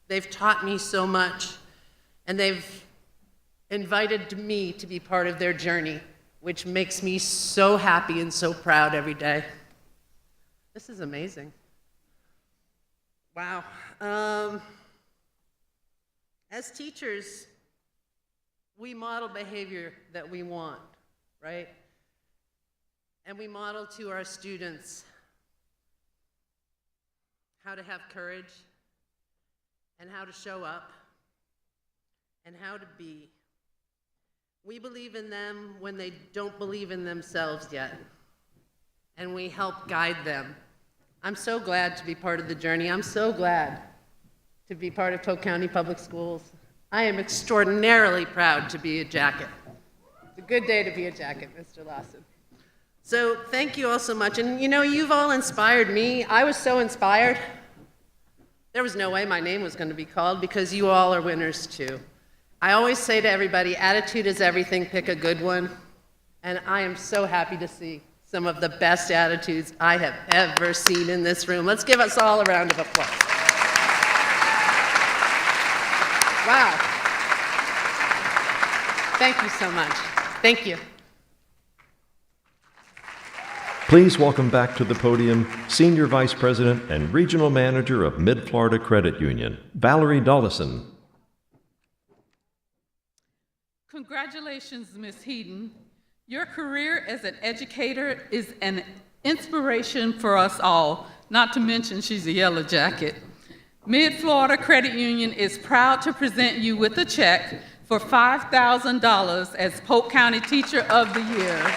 they've taught me so much, and they've invited me to be part of their journey, which makes me so happy and so proud every day. This is amazing. Wow. As teachers, we model behavior that we want, right? And we model to our students how to have courage and how to show up and how to be. We believe in them when they don't believe in themselves yet, and we help guide them. I'm so glad to be part of the journey. I'm so glad to be part of Polk County Public Schools. I am extraordinarily proud to be a Jacket. It's a good day to be a Jacket, Mr. Lawson. So thank you all so much. And you know, you've all inspired me. I was so inspired. There was no way my name was going to be called because you all are winners too. I always say to everybody, attitude is everything, pick a good one. And I am so happy to see some of the best attitudes I have ever seen in this room. Let's give us all a round of applause. Wow. Thank you so much. Thank you. Please welcome back to the podium Senior Vice President and Regional Manager of Mid-Florida Credit Union, Valerie Dollison. Congratulations, Ms. Heaton. Your career as an educator is an inspiration for us all, not to mention she's a Yellow Jacket. Mid-Florida Credit Union is proud to present you with a check for $5,000 as Polk County Teacher of the Year.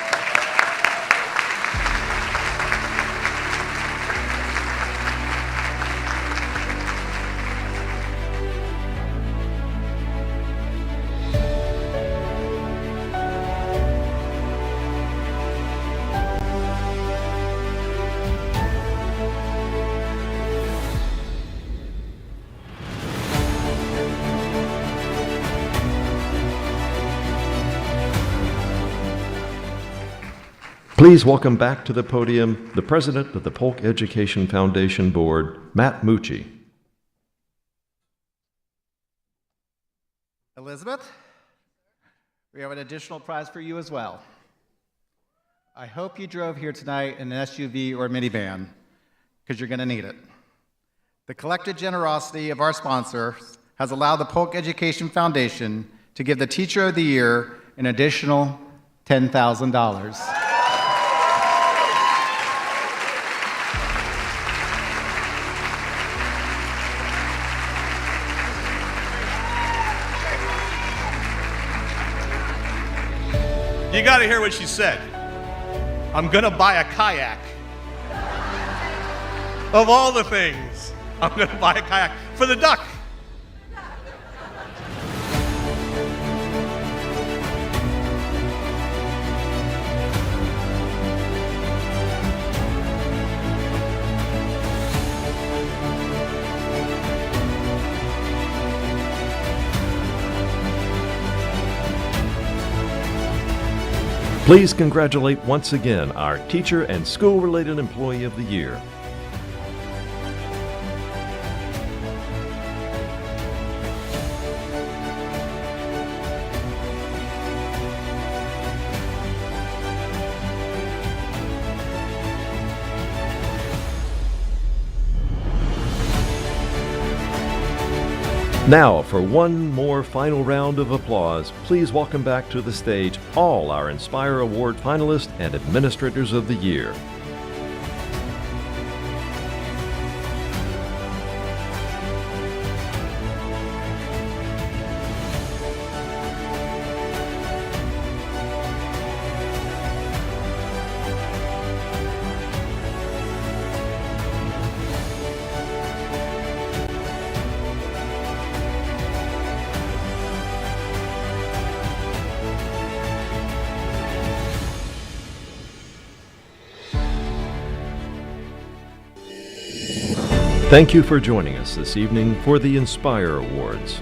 Please welcome back to the podium the President of the Polk Education Foundation Board, Matt Mucci. Elizabeth, we have an additional prize for you as well. I hope you drove here tonight in an SUV or minivan, because you're going to need it. The collective generosity of our sponsors has allowed the Polk Education Foundation to give the Teacher of the Year an additional $10,000. You got to hear what she said. I'm going to buy a kayak. Of all the things, I'm going to buy a kayak for the duck. Please congratulate once again our Teacher and School-Related Employee of the Year. Now, for one more final round of applause, please welcome back to the stage all our Inspire Award finalists and Administrators of the Year. Thank you for joining us this evening for the Inspire Awards.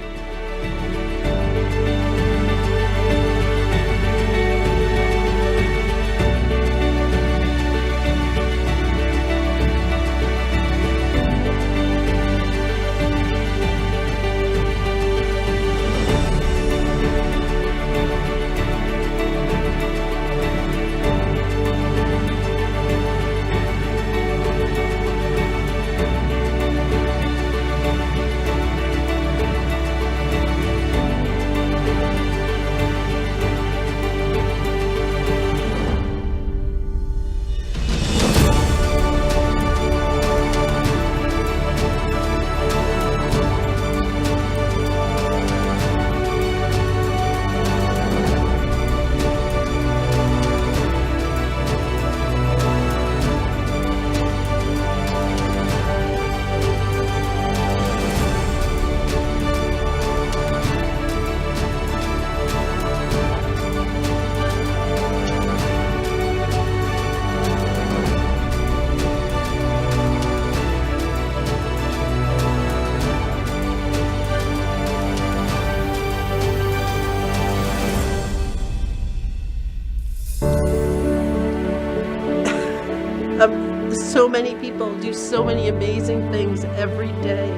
So many people do so many amazing things every day,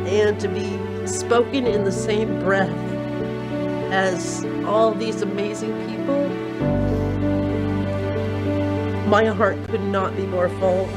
and to be spoken in the same breath as all these amazing people, my heart could not be more full.